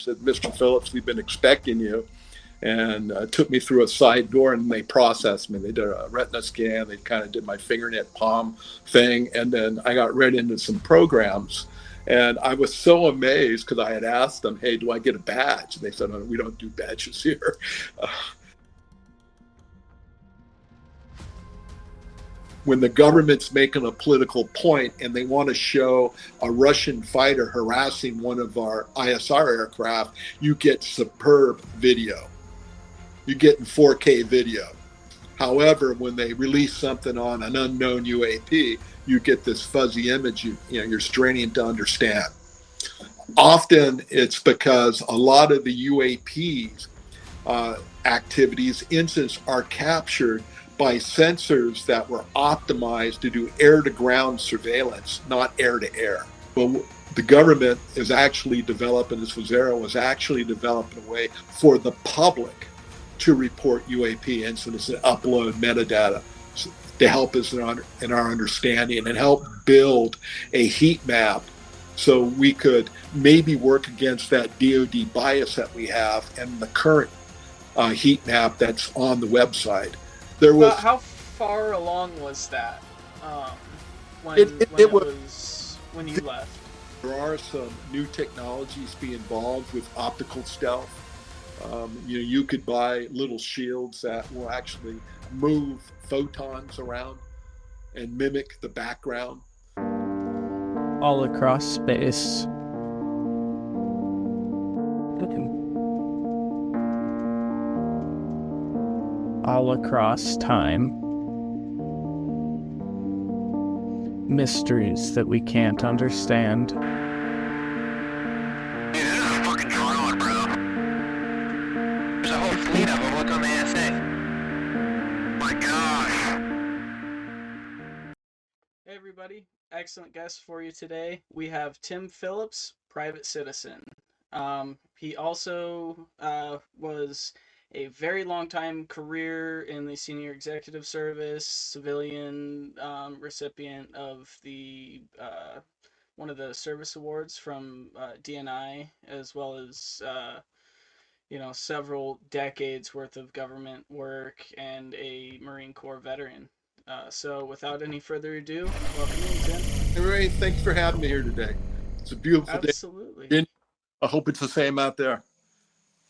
said, "Mr. Phillips, we've been expecting you." And took me through a side door, and they processed me. They did a retina scan. They kind of did my fingernail palm thing. And then I got read into some programs. And I was so amazed because I had asked them, "Hey, do I get a badge?" And they said, "Oh, we don't do badges here." When the government's making a political point and they want to show a Russian fighter harassing one of our ISR aircraft, you get superb video. You get in 4K video. However, when they release something on an unknown UAP, you get this fuzzy image you're straining to understand. Often it's because a lot of the UAPs activities, incidents are captured by sensors that were optimized to do air-to-ground surveillance, not air-to-air. Well, the government is actually developing, this AARO was actually developing a way for the public to report UAP incidents and upload metadata to help us in our understanding and help build a heat map so we could maybe work against that DoD bias that we have and the current heat map that's on the website. There was how far along was that when you left? There are some new technologies being involved with optical stealth. You could buy little shields that will actually move photons around and mimic the background. All across space. All across time. Mysteries that we can't understand. Dude, this is a fucking drone, bro. There's a whole fleet of them. Look on the ASA. My gosh. Hey everybody, excellent guest for you today. We have Tim Phillips, private citizen. He also was a very long time career in the senior executive service, civilian recipient of the one of the service awards from DNI, as well as several decades worth of government work, and a Marine Corps veteran. So without any further ado, welcome in, Tim. Hey, Ray, thanks for having me here today. It's a beautiful day. Absolutely. I hope it's the same out there.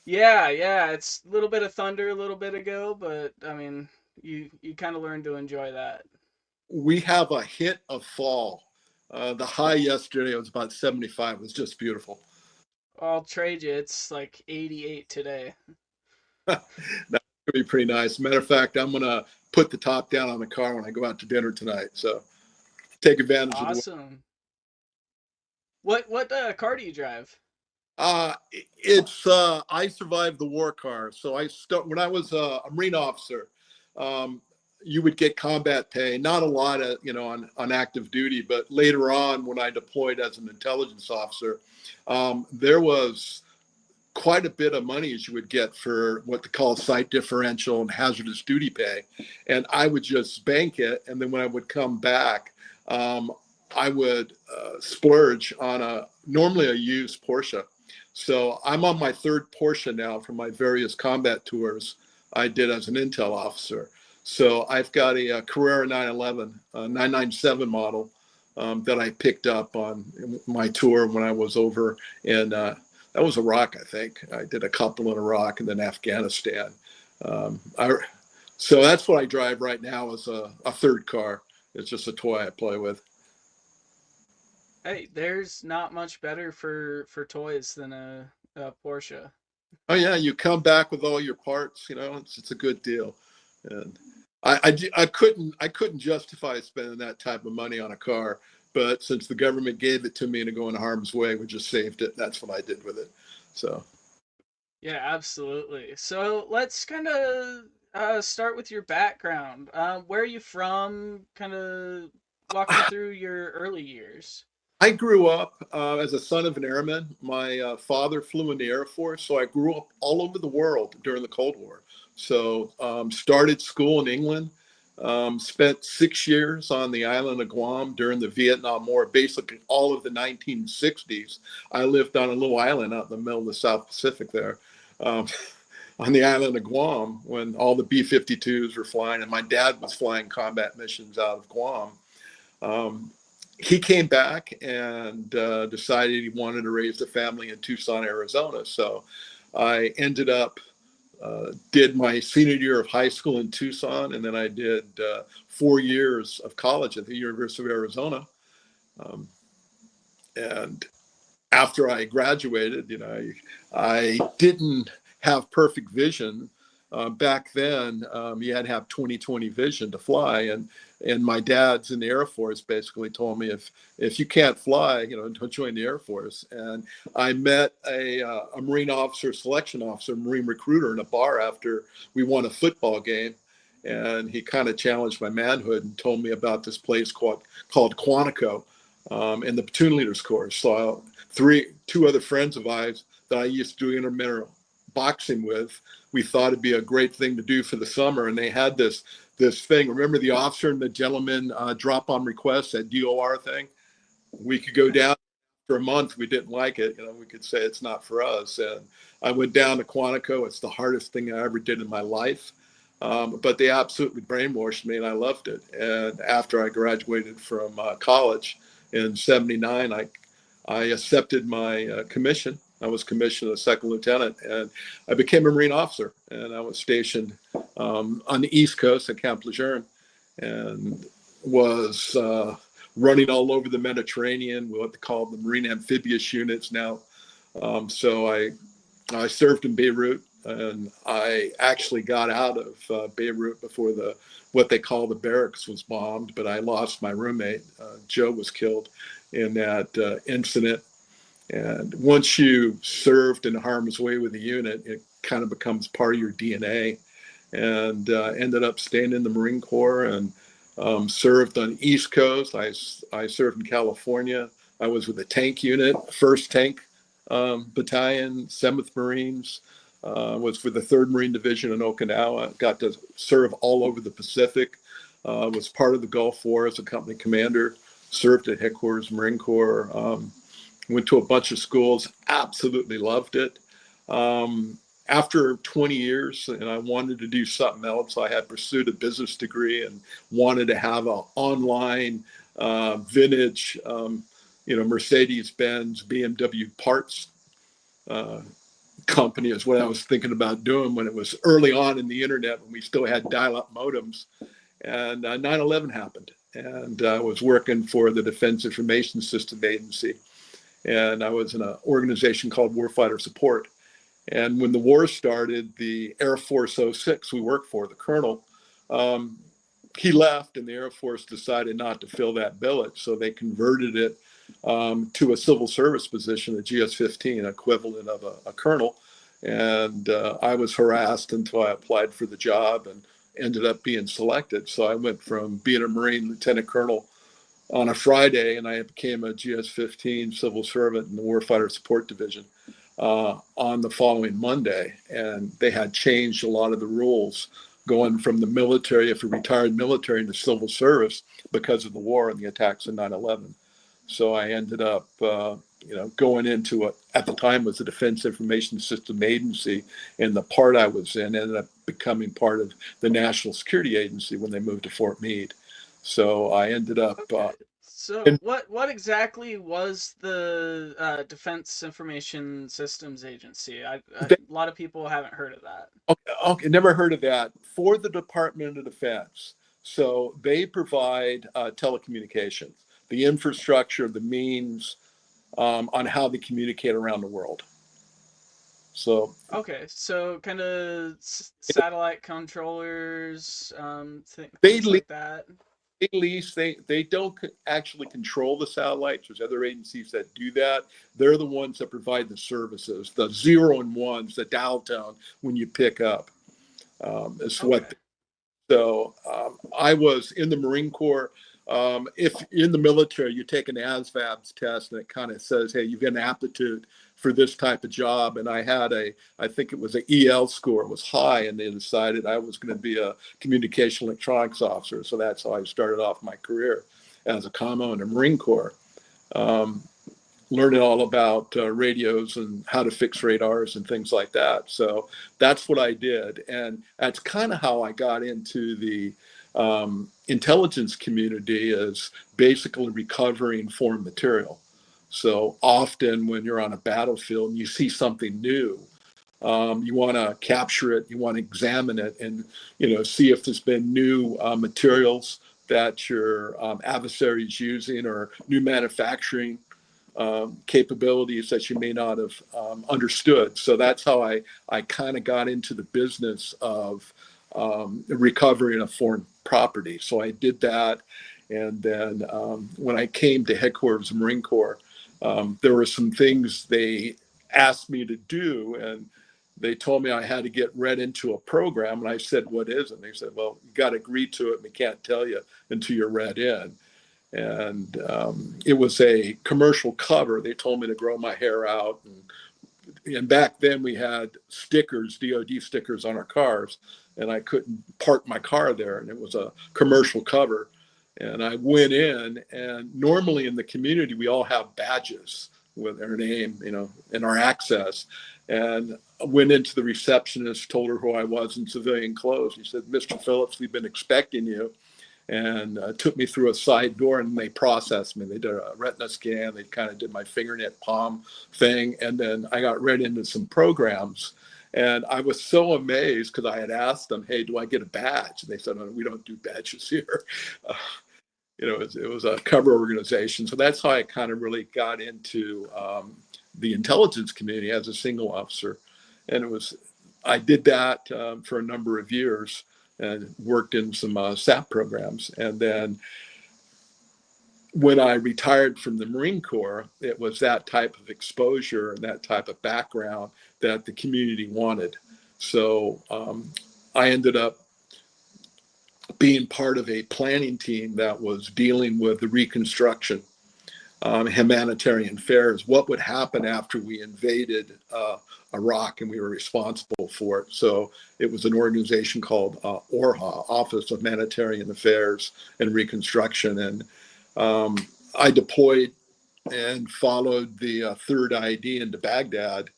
Yeah, it's a little bit of thunder a little bit ago, but I mean, you kind of learn to enjoy that. We have a hint of fall. The high yesterday was about 75. It was just beautiful. I'll trade you. It's like 88 today. That's going to be pretty nice. Matter of fact, I'm going to put the top down on the car when I go out to dinner tonight. So take advantage of it. Awesome. What car do you drive? It's I survived the war car. So when I was a Marine officer, you would get combat pay, not a lot of, on active duty, but later on when I deployed as an intelligence officer, there was quite a bit of money as you would get for what they call site differential and hazardous duty pay. And I would just bank it. And then when I would come back, I would splurge on normally a used Porsche. So I'm on my third Porsche now from my various combat tours I did as an intel officer. So I've got a Carrera 911, 997 model that I picked up on my tour when I was over in, that was Iraq, I think. I did a couple in Iraq and then Afghanistan. So that's what I drive right now is a third car. It's just a toy I play with. Hey, there's not much better for toys than a Porsche. Oh yeah, you come back with all your parts. It's a good deal, and I couldn't justify spending that type of money on a car, but since the government gave it to me to go in harm's way, we just saved it. That's what I did with it. So. Yeah, absolutely. So let's kind of start with your background. Where are you from? Kind of walk me through your early years. I grew up as a son of an airman. My father flew in the Air Force, so I grew up all over the world during the Cold War. So started school in England, Spent 6 years on the island of Guam during the Vietnam War, basically all of the 1960s. I lived on a little island out in the middle of the South Pacific there, um, on the island of Guam when all the B-52s were flying, and my dad was flying combat missions out of Guam. Um, he came back and decided he wanted to raise a family in Tucson, Arizona. So I ended up did my senior year of high school in Tucson, and then I did 4 years of college at the University of Arizona. Um, and after I graduated, I didn't have perfect vision. Back then, you had to have 20/20 vision to fly, and my dad's in the Air Force basically told me if you can't fly, don't join the Air Force. And I met a Marine officer, selection officer, Marine recruiter in a bar after we won a football game, and he kind of challenged my manhood and told me about this place called Quantico, and the platoon leaders course. So two other friends of ours that I used to do intramural boxing with, we thought it'd be a great thing to do for the summer. And they had this thing. Remember the officer and the gentleman drop on request, that DOR thing? We could go down for a month. We didn't like it. We could say it's not for us. And I went down to Quantico. It's the hardest thing I ever did in my life. But they absolutely brainwashed me, and I loved it. And after I graduated from college in '79, I accepted my commission. I was commissioned as second lieutenant, and I became a Marine officer. And I was stationed on the East Coast at Camp Lejeune, and was running all over the Mediterranean, what they call the Marine Amphibious Units now. So I served in Beirut, and I actually got out of Beirut before what they call the barracks was bombed. But I lost my roommate. Joe was killed in that incident. And once you served in harm's way with the unit, it kind of becomes part of your DNA. And ended up staying in the Marine Corps and served on the East Coast. I served in California. I was with the tank unit, 1st Tank Battalion, 7th Marines. Was with the 3rd Marine Division in Okinawa. Got to serve all over the Pacific. Was part of the Gulf War as a company commander. Served at headquarters Marine Corps. Went to a bunch of schools. Absolutely loved it. After 20 years, and I wanted to do something else. I had pursued a business degree and wanted to have an online vintage, Mercedes-Benz, BMW parts company is what I was thinking about doing when it was early on in the internet, when we still had dial-up modems. And 9/11 happened, and I was working for the Defense Information System Agency, and I was in an organization called Warfighter Support. And when the war started, the Air Force 06 we worked for, the colonel, he left, and the Air Force decided not to fill that billet. So they converted it to a civil service position, a GS-15, equivalent of a colonel. And I was harassed until I applied for the job and ended up being selected. So I went from being a Marine lieutenant colonel on a Friday, and I became a GS-15 civil servant in the Warfighter Support Division on the following Monday. And they had changed a lot of the rules going from the military, if a retired military, into civil service because of the war and the attacks of 9/11. So I ended up, going into what at the time was the Defense Information System Agency, and the part I was in ended up becoming part of the National Security Agency when they moved to Fort Meade. So I ended up. Okay. So what exactly was the Defense Information Systems Agency? A lot of people haven't heard of that. Okay, never heard of that. For the Department of Defense. So they provide telecommunications, the infrastructure, the means on how they communicate around the world. So Okay, so kind of satellite controllers, they things like that. they don't actually control the satellites. There's other agencies that do that. They're the ones that provide the services, the 0 and 1s, the dial tone when you pick up. Is Okay. what. So I was in the Marine Corps. If in the military, you take an ASVAB test, and it kind of says, hey, you've got an aptitude for this type of job. And I had I think it was an EL score was high, and they decided I was going to be a communication electronics officer. So that's how I started off my career as a commo in the Marine Corps. Learning all about radios and how to fix radars and things like that. So that's what I did. And that's kind of how I got into the intelligence community, is basically recovering foreign material. So often when you're on a battlefield and you see something new, you want to capture it, you want to examine it, and see if there's been new materials that your adversary is using, or new manufacturing capabilities that you may not have understood. So that's how I kind of got into the business of recovering a foreign property. So I did that. And then when I came to headquarters of the Marine Corps, there were some things they asked me to do, and they told me I had to get read into a program. And I said, what is it? And they said, well, you got to agree to it. And we can't tell you until you're read in. And it was a commercial cover. They told me to grow my hair out. And back then we had stickers, DOD stickers on our cars, and I couldn't park my car there. And it was a commercial cover. And I went in, and normally in the community, we all have badges with our name, and our access. And I went into the receptionist, told her who I was in civilian clothes. He said, Mr. Phillips, we've been expecting you. And took me through a side door, and they processed me. They did a retina scan. They kind of did my fingernail palm thing. And then I got read into some programs. And I was so amazed, because I had asked them, hey, do I get a badge? And they said, no, we don't do badges here. It was a cover organization. So that's how I kind of really got into the intelligence community as a single officer. And I did that for a number of years, and worked in some SAP programs. And then when I retired from the Marine Corps, it was that type of exposure and that type of background that the community wanted. So I ended up being part of a planning team that was dealing with the reconstruction, humanitarian affairs, what would happen after we invaded Iraq, and we were responsible for it. So it was an organization called ORHA, Office of Humanitarian Affairs and Reconstruction. And I deployed and followed the third ID into Baghdad,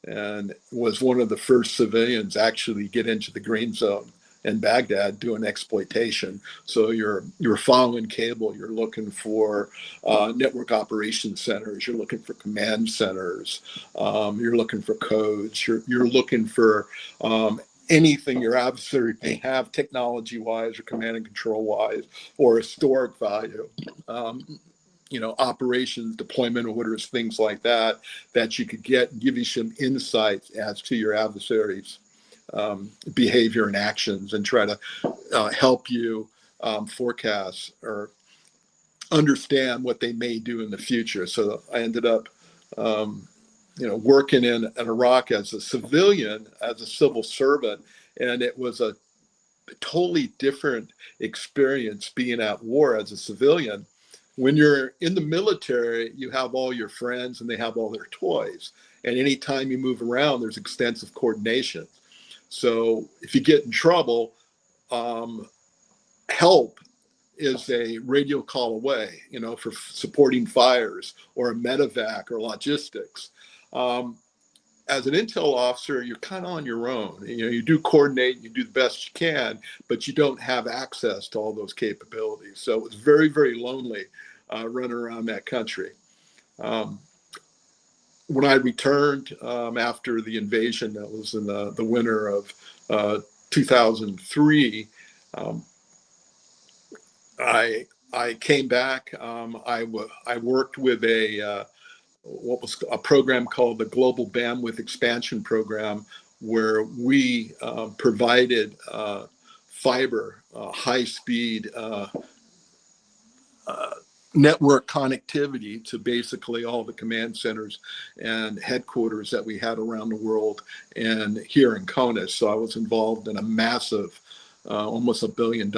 and was one of the first civilians actually get into the green zone in Baghdad doing exploitation. So you're following cable, you're looking for network operations centers, you're looking for command centers, you're looking for codes, you're looking for anything your adversary may have technology-wise or command and control-wise or historic value. Operations, deployment orders, things like that you could get and give you some insights as to your adversary's behavior and actions, and try to help you forecast or understand what they may do in the future. So I ended up, working in Iraq as a civilian, as a civil servant, and it was a totally different experience being at war as a civilian. When you're in the military, you have all your friends and they have all their toys. And anytime you move around, there's extensive coordination. So if you get in trouble, help is a radio call away, for supporting fires or a medevac or logistics. As an intel officer, you're kind of on your own. You do coordinate, you do the best you can, but you don't have access to all those capabilities. So it was very, very lonely running around that country. When I returned after the invasion, that was in the winter of 2003, I came back. I worked with what was a program called the Global Bandwidth Expansion Program, where we provided fiber, high-speed network connectivity to basically all the command centers and headquarters that we had around the world and here in CONUS. So I was involved in a massive, almost $1 billion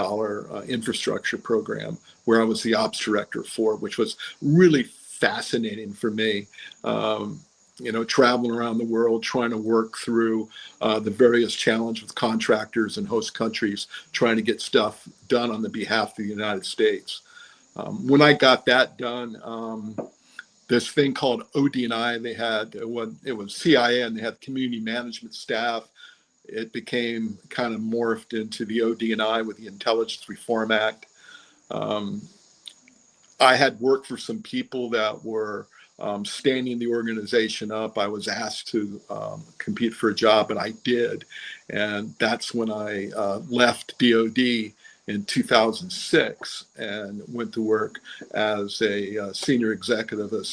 infrastructure program where I was the ops director for, which was really fascinating for me. traveling around the world, trying to work through the various challenges with contractors and host countries, trying to get stuff done on the behalf of the United States. When I got that done, this thing called ODNI, they had, it was CIA, and they had community management staff. It became kind of morphed into the ODNI with the Intelligence Reform Act. I had worked for some people that were standing the organization up. I was asked to compete for a job, and I did. And that's when I left DOD in 2006 and went to work as a senior executive. I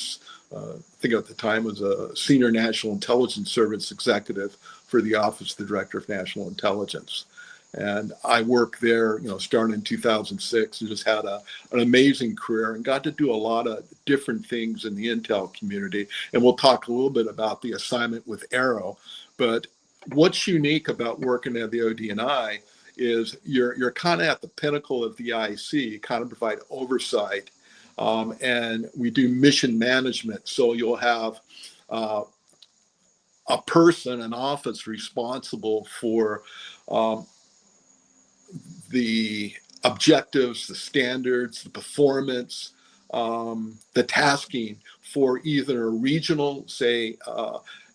think at the time was a senior national intelligence service executive for the Office of the Director of National Intelligence. And I worked there, starting in 2006, and just had an amazing career and got to do a lot of different things in the intel community. And we'll talk a little bit about the assignment with AARO. But what's unique about working at the ODNI is you're kind of at the pinnacle of the IC. You kind of provide oversight, and we do mission management. So you'll have a person, an office responsible for the objectives, the standards, the performance, the tasking for either a regional, say,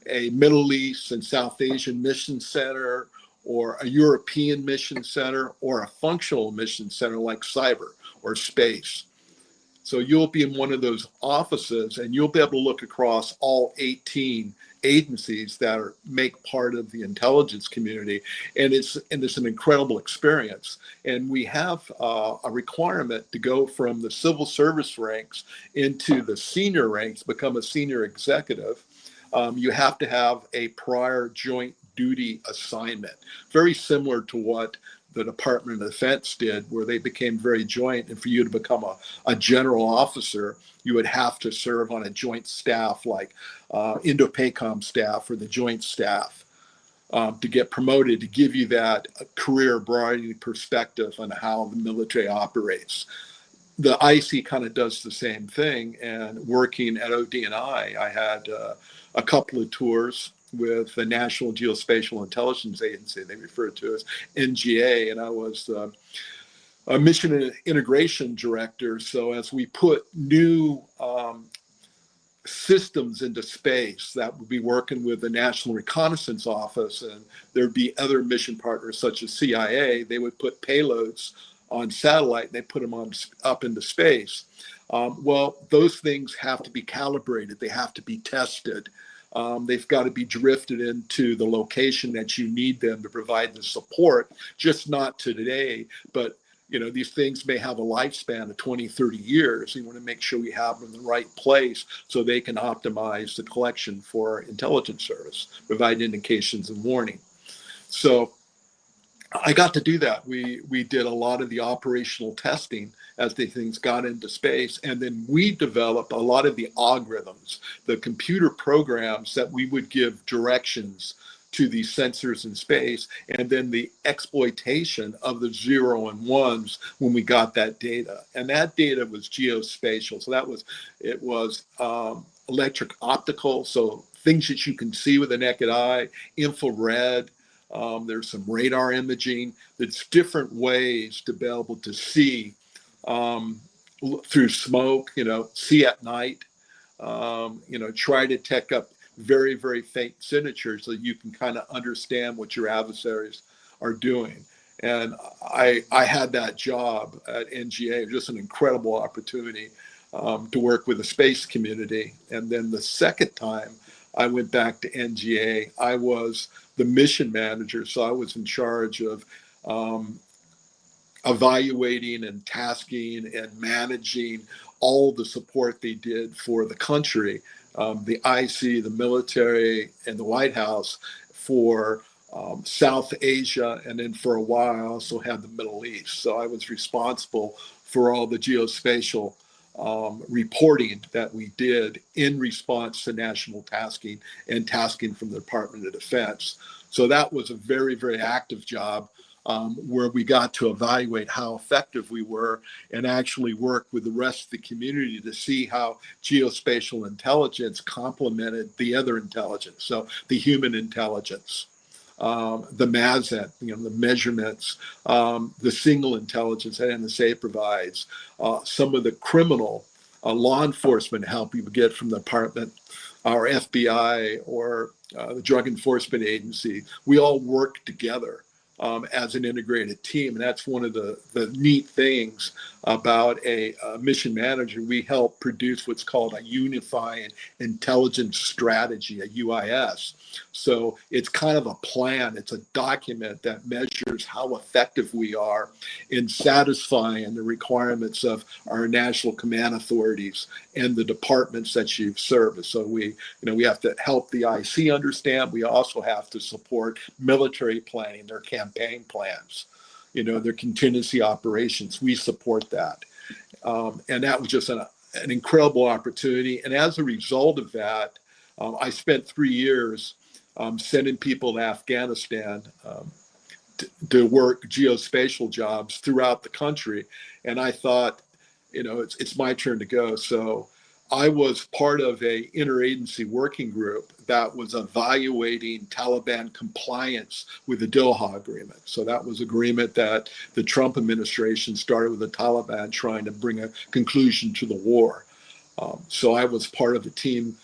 a Middle East and South Asian mission center, or a European mission center, or a functional mission center like cyber or space. So you'll be in one of those offices, and you'll be able to look across all 18 agencies that make part of the intelligence community, and it's an incredible experience. And we have a requirement to go from the civil service ranks into the senior ranks, become a senior executive. You have to have a prior joint duty assignment, very similar to what the Department of Defense did, where they became very joint. And for you to become a general officer, you would have to serve on a joint staff like Indo-PACOM staff or the joint staff to get promoted, to give you that career broadening perspective on how the military operates. The IC kind of does the same thing. And working at ODNI, I had a couple of tours with the National Geospatial Intelligence Agency. They refer to as NGA, and I was a mission and integration director. So as we put new systems into space, that would be working with the National Reconnaissance Office, and there'd be other mission partners such as CIA. They would put payloads on satellite, and they put them up into space. Well, those things have to be calibrated. They have to be tested. They've got to be drifted into the location that you need them to provide the support, just not to today, but these things may have a lifespan of 20, 30 years. You want to make sure we have them in the right place so they can optimize the collection for intelligence service, provide indications and warning. So I got to do that. We did a lot of the operational testing as the things got into space, and then we developed a lot of the algorithms, the computer programs that we would give directions to these sensors in space, and then the exploitation of the 0 and 1s when we got that data. And that data was geospatial. So it was electric optical, so things that you can see with the naked eye, infrared. There's some radar imaging. There's different ways to be able to see through smoke, see at night, try to take up very, very faint signatures so you can kind of understand what your adversaries are doing. And I had that job at NGA, just an incredible opportunity to work with the space community. And then the second time I went back to NGA, I was the mission manager. So I was in charge of evaluating and tasking and managing all the support they did for the country, the IC, the military, and the White House for South Asia. And then for a while, I also had the Middle East. So I was responsible for all the geospatial reporting that we did in response to national tasking and tasking from the Department of Defense. So that was a very, very active job. where we got to evaluate how effective we were and actually work with the rest of the community to see how geospatial intelligence complemented the other intelligence, so the human intelligence. The MASET, the measurements, the single intelligence that NSA provides, some of the criminal law enforcement help you get from the department, our FBI, or the Drug Enforcement Agency. We all work together as an integrated team. And that's one of the neat things about a mission manager. We help produce what's called a Unified Intelligence Strategy, a UIS. So it's kind of a plan. It's a document that measures how effective we are in satisfying the requirements of our national command authorities and the departments that you've served. So we have to help the IC understand. We also have to support military planning, their campaign plans, their contingency operations. We support that. And that was just an incredible opportunity. And as a result of that, I spent 3 years sending people to Afghanistan to work geospatial jobs throughout the country. And I thought, it's my turn to go. So I was part of a interagency working group that was evaluating Taliban compliance with the Doha Agreement. So that was agreement that the Trump administration started with the Taliban trying to bring a conclusion to the war. So I was part of the team,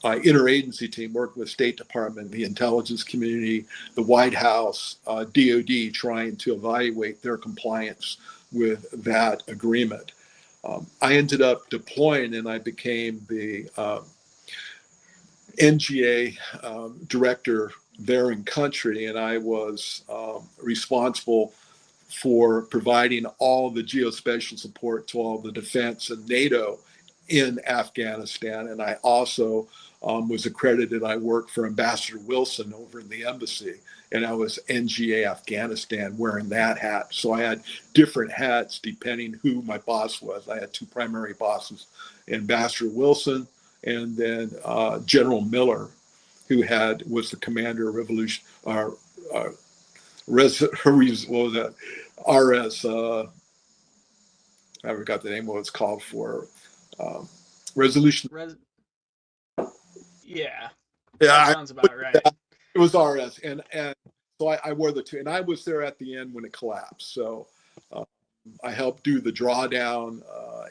interagency team, working with State Department, the intelligence community, the White House, DOD, trying to evaluate their compliance with that agreement. I ended up deploying, and I became the NGA director there in country, and I was responsible for providing all the geospatial support to all the defense and NATO in Afghanistan. And I also was accredited. I worked for Ambassador Wilson over in the embassy, and I was NGA Afghanistan wearing that hat. So I had different hats depending who my boss was. I had two primary bosses, Ambassador Wilson and then General Miller, who was the commander of RS, I forgot the name of what it's called for, resolution. Yeah, Yeah, that sounds about right. It was RS, and so I wore the two, and I was there at the end when it collapsed. So I helped do the drawdown.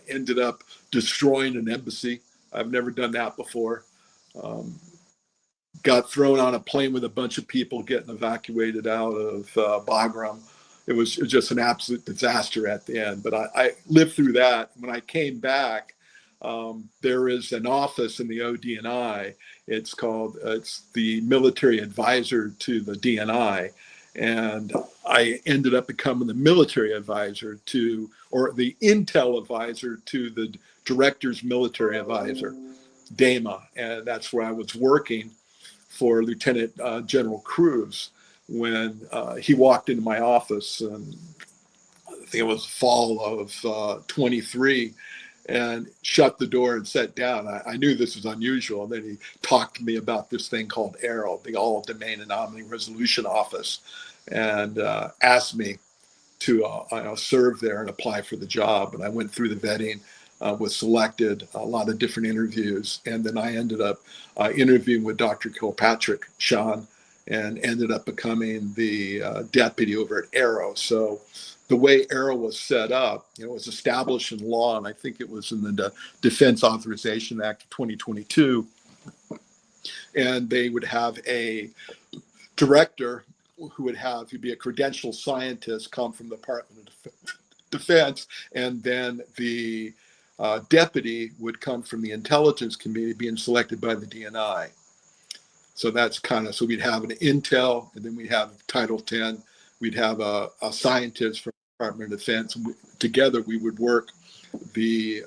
Ended up destroying an embassy. I've never done that before. Got thrown on a plane with a bunch of people getting evacuated out of Bagram. It was just an absolute disaster at the end. But I lived through that. When I came back, there is an office in the ODNI. It's the military advisor to the DNI. And I ended up becoming the military advisor or the intel advisor to the director's military advisor, DAMA. And that's where I was working for Lieutenant General Cruz when he walked into my office, and I think it was fall of 23, and shut the door and sat down. I knew this was unusual. And then he talked to me about this thing called AARO, the All Domain Anomaly Resolution Office, and asked me to serve there and apply for the job. And I went through the vetting, was selected, a lot of different interviews. And then I ended up interviewing with Dr. Kilpatrick, Sean, and ended up becoming the deputy over at AARO. So the way AARO was set up, it was established in law, and I think it was in the Defense Authorization Act of 2022. And they would have a director who'd be a credentialed scientist, come from the Department of Defense, and then the deputy would come from the intelligence community, being selected by the DNI. So that's so we'd have an intel, and then we'd have Title 10. We'd have a scientist from the Department of Defense. Together, we would work the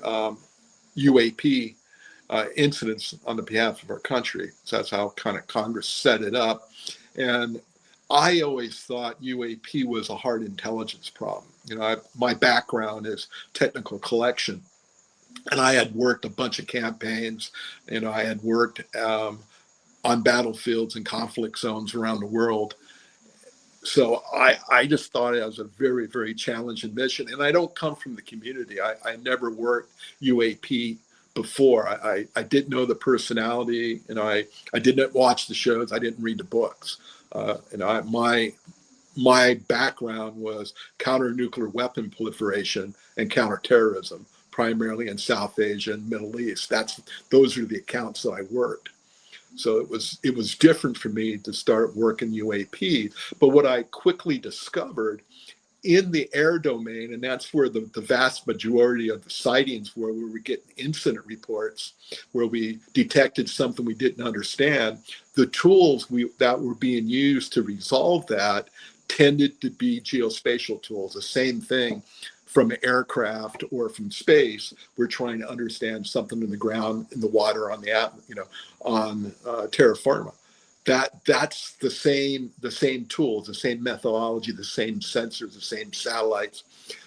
UAP incidents on the behalf of our country. So that's how Congress set it up. And I always thought UAP was a hard intelligence problem. My background is technical collection, and I had worked a bunch of campaigns. I had worked on battlefields and conflict zones around the world. So I just thought it was a very, very challenging mission. And I don't come from the community. I never worked UAP before. I didn't know the personality, and I didn't watch the shows. I didn't read the books. My background was counter nuclear weapon proliferation and counterterrorism, primarily in South Asia and Middle East. Those are the accounts that I worked. So it was different for me to start working UAP. But what I quickly discovered in the air domain, and that's where the vast majority of the sightings where we were getting incident reports, where we detected something we didn't understand, the tools that were being used to resolve that tended to be geospatial tools. The same thing from aircraft or from space. We're trying to understand something in the ground, in the water, on on terra firma. That's the same tools, the same methodology, the same sensors, the same satellites.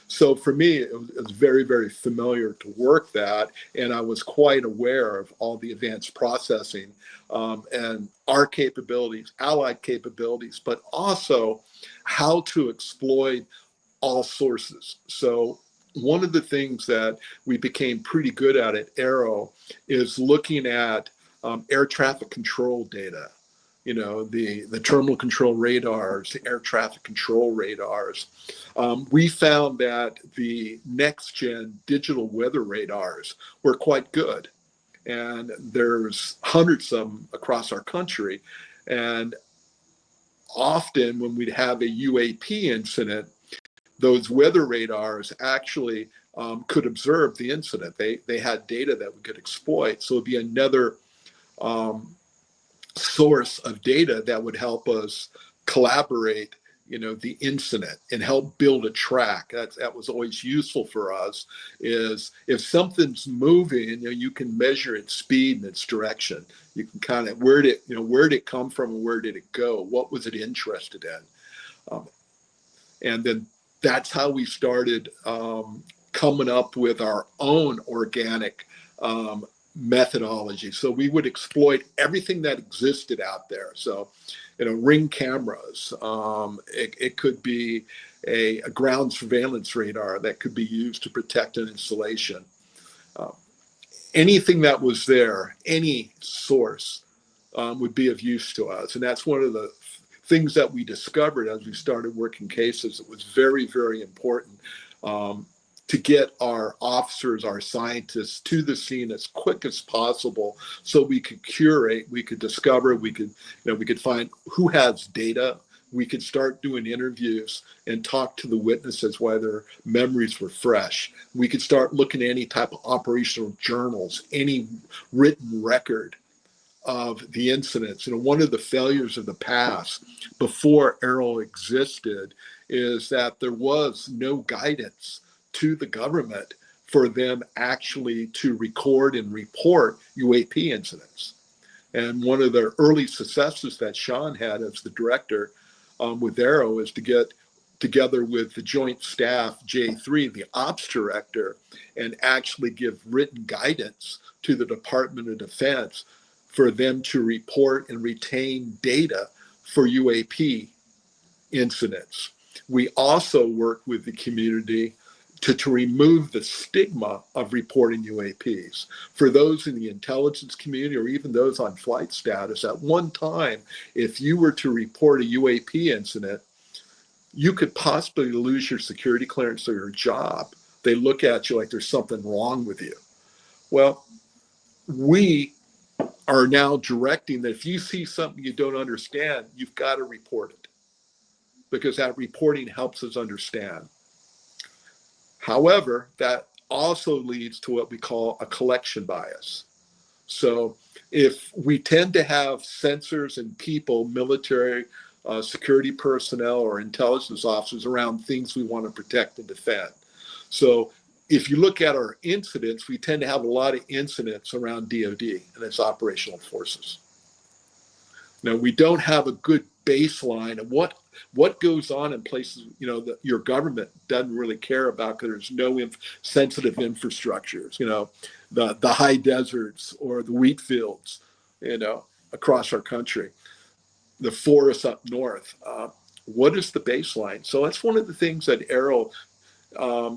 So for me, it was very, very familiar to work that, and I was quite aware of all the advanced processing and our capabilities, allied capabilities, but also how to exploit all sources. So one of the things that we became pretty good at AARO is looking at air traffic control data. The terminal control radars, the air traffic control radars. We found that the next gen digital weather radars were quite good. And there's hundreds of them across our country. And often when we'd have a UAP incident, those weather radars actually could observe the incident. They had data that we could exploit. So it'd be another source of data that would help us collaborate, the incident and help build a track. That was always useful for us. Is if something's moving, you can measure its speed and its direction. You can kind of where did it come from and where did it go? What was it interested in? And then that's how we started coming up with our own organic methodology. So we would exploit everything that existed out there. So, ring cameras. It could be a ground surveillance radar that could be used to protect an installation. Anything that was there, any source would be of use to us. And that's one of the things that we discovered as we started working cases. It was very, very important to get our officers, our scientists to the scene as quick as possible so we could curate, we could discover, we could find who has data. We could start doing interviews and talk to the witnesses while their memories were fresh. We could start looking at any type of operational journals, any written record of the incidents. One of the failures of the past before AARO existed is that there was no guidance to the government for them actually to record and report UAP incidents. And one of the early successes that Sean had as the director with AARO is to get together with the Joint Staff J3, the ops director, and actually give written guidance to the Department of Defense for them to report and retain data for UAP incidents. We also work with the community to remove the stigma of reporting UAPs. For those in the intelligence community or even those on flight status, at one time, if you were to report a UAP incident, you could possibly lose your security clearance or your job. They look at you like there's something wrong with you. Well, we are now directing that if you see something you don't understand, you've got to report it because that reporting helps us understand. However, that also leads to what we call a collection bias. So if we tend to have sensors and people, military, security personnel, or intelligence officers around things we want to protect and defend. So if you look at our incidents, we tend to have a lot of incidents around DoD and its operational forces. Now, we don't have a good baseline of what goes on in places, that your government doesn't really care about because there's no sensitive infrastructures, the high deserts or the wheat fields, across our country, the forests up north. What is the baseline? So that's one of the things that AARO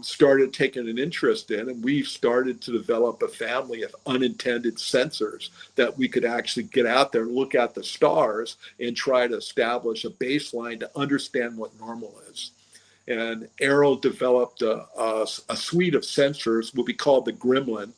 started taking an interest in, and we've started to develop a family of unintended sensors that we could actually get out there and look at the stars and try to establish a baseline to understand what normal is. And AARO developed a suite of sensors, what we call the Gremlin.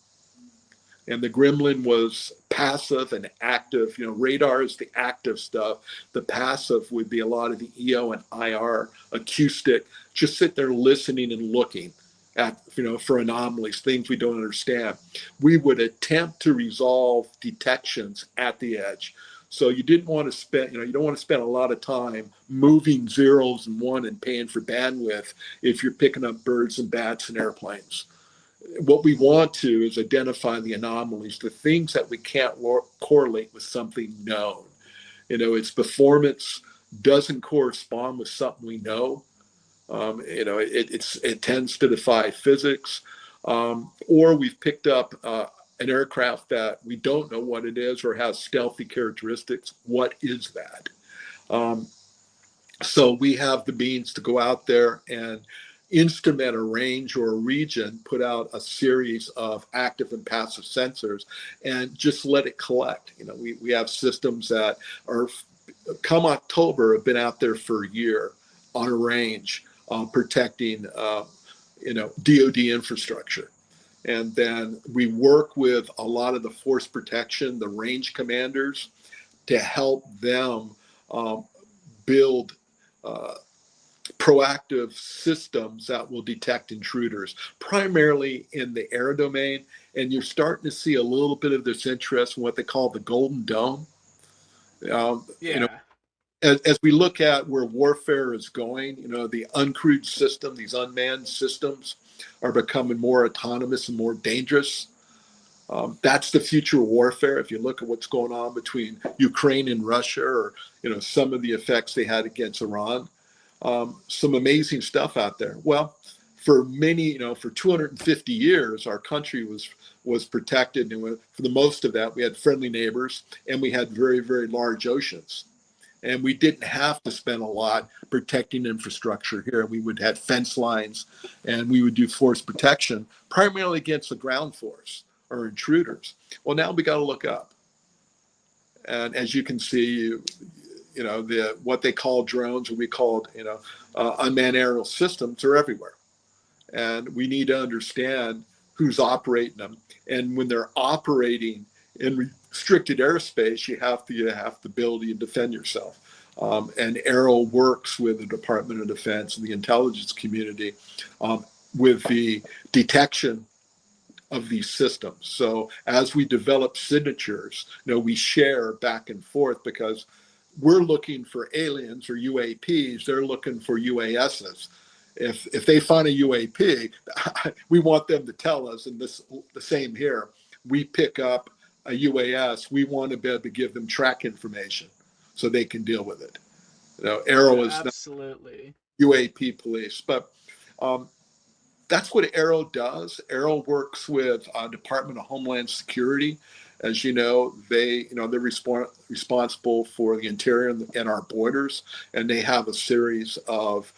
And the Gremlin was passive and active. You know, radar is the active stuff. The passive would be a lot of the EO and IR acoustic, just sit there listening and looking at, you know, for anomalies, things we don't understand. We would attempt to resolve detections at the edge. So you didn't want to spend, you know, you don't want to spend a lot of time moving zeros and one and paying for bandwidth if you're picking up birds and bats and airplanes. What we want to is identify the anomalies, the things that we can't correlate with something known. You know, its performance doesn't correspond with something we know. You know, it tends to defy physics. Or we've picked up an aircraft that we don't know what it is or has stealthy characteristics. What is that? So we have the means to go out there and instrument a range or a region, put out a series of active and passive sensors, and just let it collect. You know, we have systems that are, come October, have been out there for a year on a range, protecting, you know, DoD infrastructure. And then we work with a lot of the force protection, the range commanders, to help them build proactive systems that will detect intruders, primarily in the air domain. And you're starting to see a little bit of this interest in what they call the Golden Dome. You know, Yeah. as we look at where warfare is going, you know, the uncrewed system, these unmanned systems are becoming more autonomous and more dangerous. That's the future of warfare. If you look at what's going on between Ukraine and Russia, or, you know, some of the effects they had against Iran, some amazing stuff out there. Well, for many, you know, for 250 years, our country was protected, and for the most of that, we had friendly neighbors, and we had very, very large oceans, and we didn't have to spend a lot protecting infrastructure here. We would have fence lines, and we would do force protection primarily against the ground force or intruders. Well, now we got to look up, and as you can see, you know, the what they call drones, or we call, you know, unmanned aerial systems, are everywhere, and we need to understand who's operating them. And when they're operating in restricted airspace, you have the ability to defend yourself. And AARO works with the Department of Defense and the intelligence community with the detection of these systems. So as we develop signatures, you know, we share back and forth, because we're looking for aliens or UAPs. They're looking for UASs. If they find a UAP, we want them to tell us. And this the same here. We pick up a UAS. We want to be able to give them track information so they can deal with it. You know, AARO is not Absolutely. UAP police, but that's what AARO does. AARO works with Department of Homeland Security. As you know, they're responsible for the interior and our borders, and they have a series of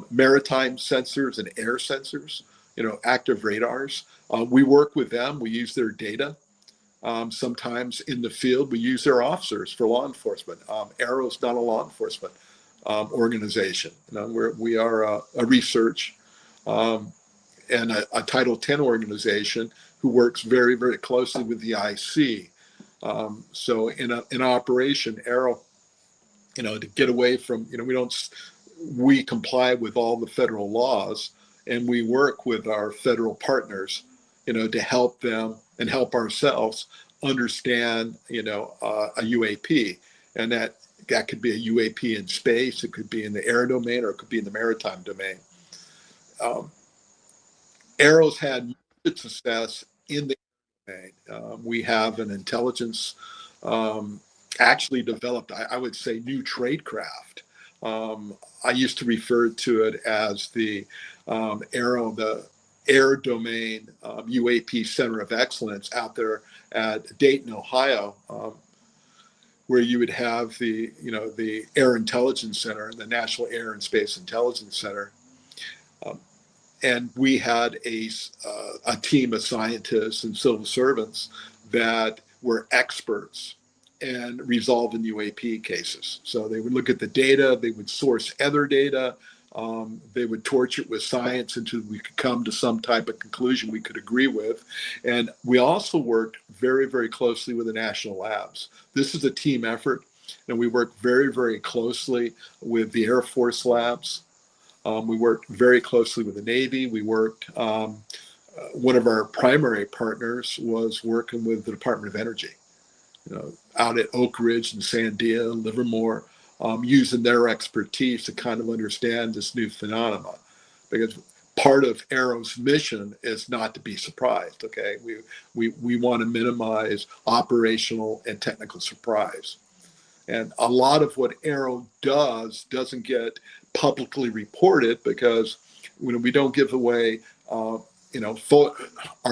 maritime sensors and air sensors, you know, active radars. We work with them. We use their data. Sometimes in the field, we use their officers for law enforcement. AARO is not a law enforcement organization. You know, we are a research and a Title X organization who works very, very closely with the IC. So in operation, AARO, you know, to get away from, you know, we comply with all the federal laws, and we work with our federal partners, you know, to help them and help ourselves understand, you know, a UAP. And that could be a UAP in space, it could be in the air domain, or it could be in the maritime domain. AARO's had good success in the domain. We have an intelligence, actually developed, I would say, new tradecraft. I used to refer to it as the AARO, the Air Domain UAP Center of Excellence out there at Dayton, Ohio. where you would have the Air Intelligence Center, the National Air and Space Intelligence Center. And we had a team of scientists and civil servants that were experts and resolving UAP cases. So they would look at the data, they would source other data, they would torch it with science until we could come to some type of conclusion we could agree with. And we also worked very, very closely with the national labs. This is a team effort, and we worked very, very closely with the Air Force labs. We worked very closely with the Navy. We worked, one of our primary partners was working with the Department of Energy, out at Oak Ridge and Sandia, Livermore, using their expertise to kind of understand this new phenomenon. Because part of AARO's mission is not to be surprised, okay? We want to minimize operational and technical surprise. And a lot of what AARO doesn't get publicly reported because we don't give away, our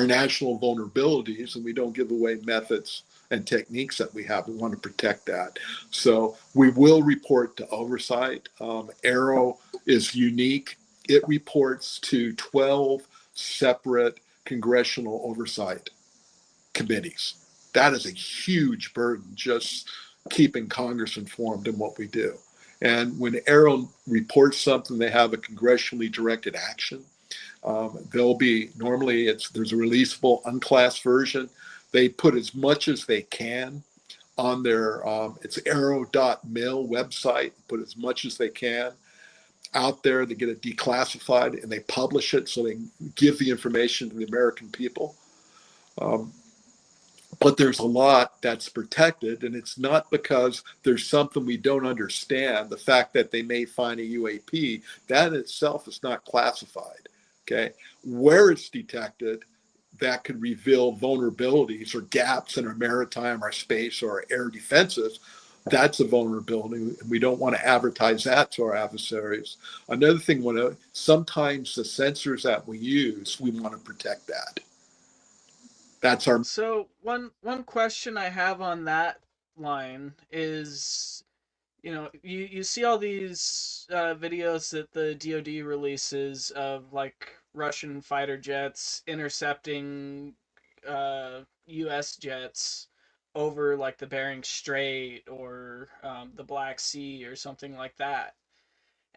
national vulnerabilities, and we don't give away methods and techniques that we have. We want to protect that. So we will report to oversight. AARO is unique. It reports to 12 separate congressional oversight committees. That is a huge burden, just keeping Congress informed in what we do. And when AARO reports something, they have a congressionally directed action. There'll be, normally there's a releasable unclassed version. They put as much as they can on their, it's aaro.mil website, put as much as they can out there. They get it declassified and they publish it so they give the information to the American people. But there's a lot that's protected, and it's not because there's something we don't understand. The fact that they may find a UAP, that in itself is not classified, okay? Where it's detected, that could reveal vulnerabilities or gaps in our maritime, our space, or our air defenses. That's a vulnerability, and we don't want to advertise that to our adversaries. Another thing, sometimes the sensors that we use, we want to protect that. That's our. So one question I have on that line is, you see all these videos that the DoD releases of like Russian fighter jets intercepting U.S. jets over like the Bering Strait or the Black Sea or something like that.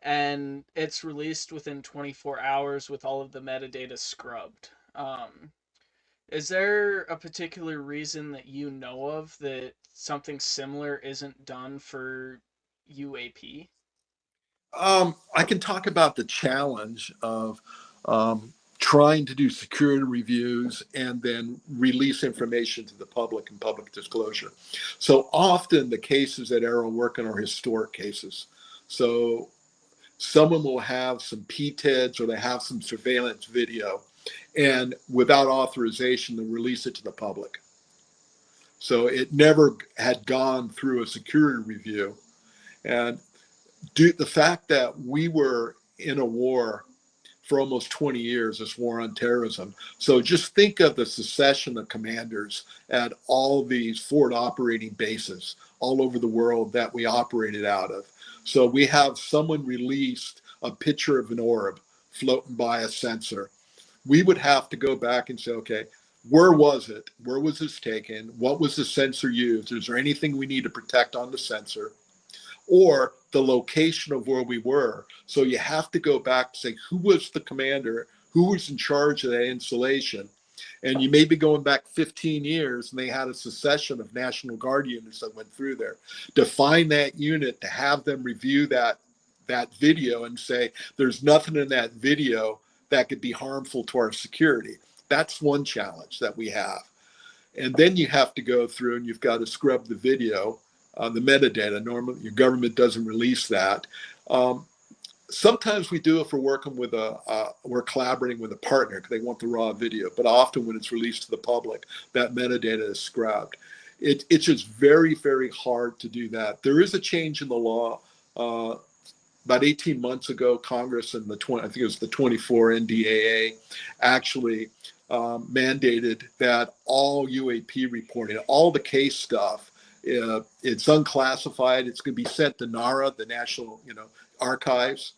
And it's released within 24 hours with all of the metadata scrubbed. Is there a particular reason that you know of that something similar isn't done for UAP? I can talk about the challenge of trying to do security reviews and then release information to the public and public disclosure. So often the cases that AARO work on are historic cases. So someone will have some PTEDs or they have some surveillance video, and without authorization, they release it to the public. So it never had gone through a security review. And the fact that we were in a war for almost 20 years, this war on terrorism. So just think of the succession of commanders at all these forward operating bases all over the world that we operated out of. So we have someone released a picture of an orb floating by a sensor. We would have to go back and say, okay, where was it? Where was this taken? What was the sensor used? Is there anything we need to protect on the sensor? Or the location of where we were. So you have to go back and say, who was the commander? Who was in charge of that installation? And you may be going back 15 years, and they had a succession of National Guard units that went through there. To find that unit, to have them review that video and say, there's nothing in that video that could be harmful to our security. That's one challenge that we have. And then you have to go through and you've got to scrub the video, the metadata. Normally, your government doesn't release that. Sometimes we do if we're working with we're collaborating with a partner because they want the raw video. But often when it's released to the public, that metadata is scrubbed. It's just very, very hard to do that. There is a change in the law. About 18 months ago, Congress and I think it was the 24 NDAA actually mandated that all UAP reporting, all the case stuff, It's unclassified. It's going to be sent to NARA, the National, Archives,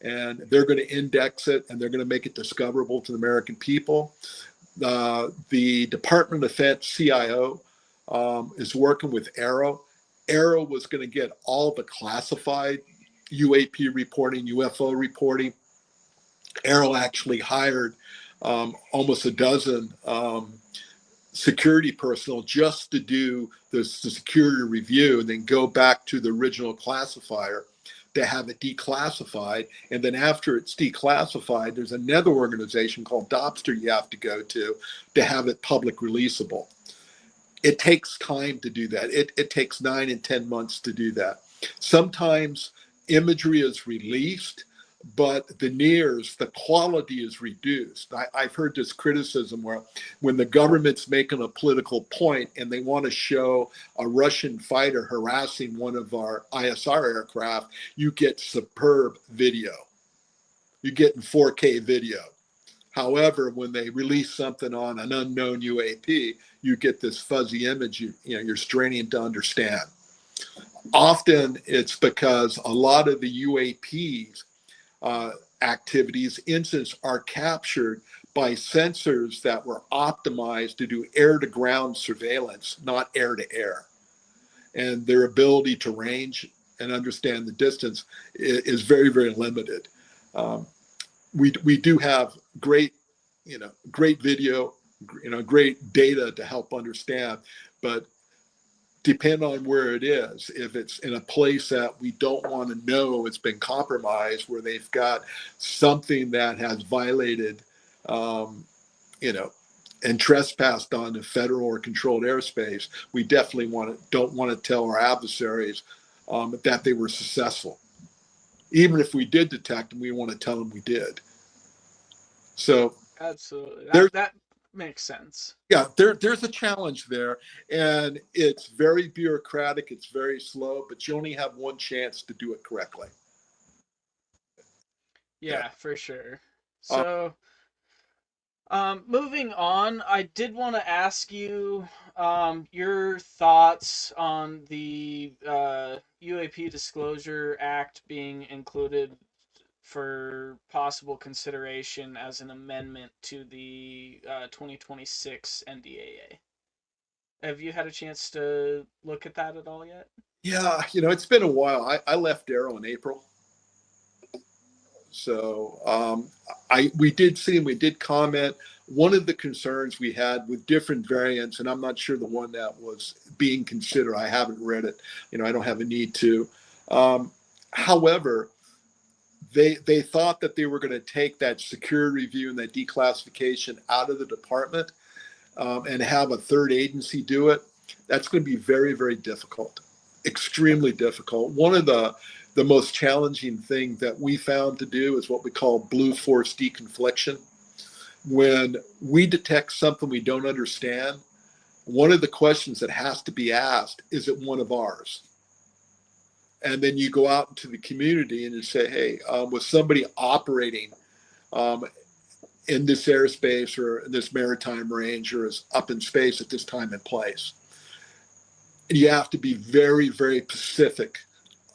and they're going to index it and they're going to make it discoverable to the American people. The Department of Defense CIO is working with AARO. AARO was going to get all the classified UAP reporting, UFO reporting. AARO actually hired almost a dozen security personnel just to do the security review and then go back to the original classifier to have it declassified. And then after it's declassified, there's another organization called Dobster you have to go to have it public releasable. It takes time to do that. It takes 9 and 10 months to do that. Sometimes imagery is released, but the quality is reduced. I've heard this criticism where when the government's making a political point and they want to show a Russian fighter harassing one of our ISR aircraft, you get superb video. You get in 4K video. However, when they release something on an unknown UAP, you get this fuzzy image you're straining to understand. Often it's because a lot of the UAPs activities, incidents are captured by sensors that were optimized to do air-to-ground surveillance, not air-to-air. And their ability to range and understand the distance is very, very limited. We do have great video, great data to help understand, but depend on where it is. If it's in a place that we don't want to know it's been compromised, where they've got something that has violated, and trespassed on the federal or controlled airspace, we definitely don't want to tell our adversaries that they were successful. Even if we did detect them, we want to tell them we did. So absolutely, that makes sense. Yeah, there's a challenge there, and it's very bureaucratic. It's very slow, but you only have one chance to do it correctly. Yeah, for sure. So, moving on, I did want to ask you your thoughts on the UAP Disclosure Act being included for possible consideration as an amendment to the 2026 NDAA. Have you had a chance to look at that at all yet? Yeah, it's been a while. I left AARO in April. So we did comment. One of the concerns we had with different variants, and I'm not sure the one that was being considered, I haven't read it, I don't have a need to. However, they thought that they were going to take that security review and that declassification out of the department and have a third agency do it. That's going to be very, very difficult, extremely difficult. One of the most challenging thing that we found to do is what we call blue force deconfliction. When we detect something we don't understand, one of the questions that has to be asked, is it one of ours? And then you go out into the community and you say, hey, was somebody operating in this airspace or in this maritime range or is up in space at this time and place? And you have to be very, very specific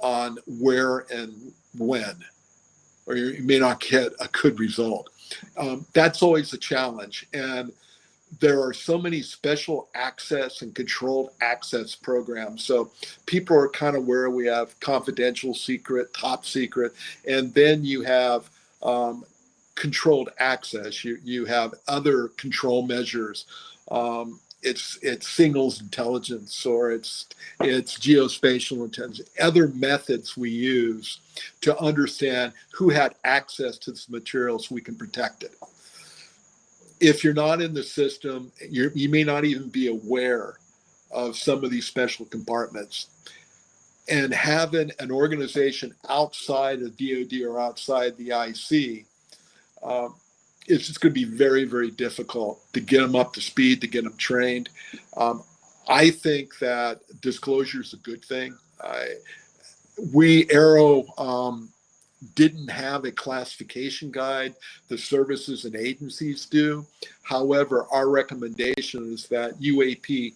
on where and when, or you may not get a good result. That's always a challenge. And there are so many special access and controlled access programs. So people are kind of where we have confidential, secret, top secret, and then you have controlled access. You have other control measures. It's signals intelligence, or it's geospatial intelligence, other methods we use to understand who had access to this material so we can protect it. If you're not in the system, you may not even be aware of some of these special compartments. And having an organization outside of DoD or outside the IC, it's just going to be very, very difficult to get them up to speed, to get them trained. I think that disclosure is a good thing. AARO didn't have a classification guide. The services and agencies do. However, our recommendation is that UAP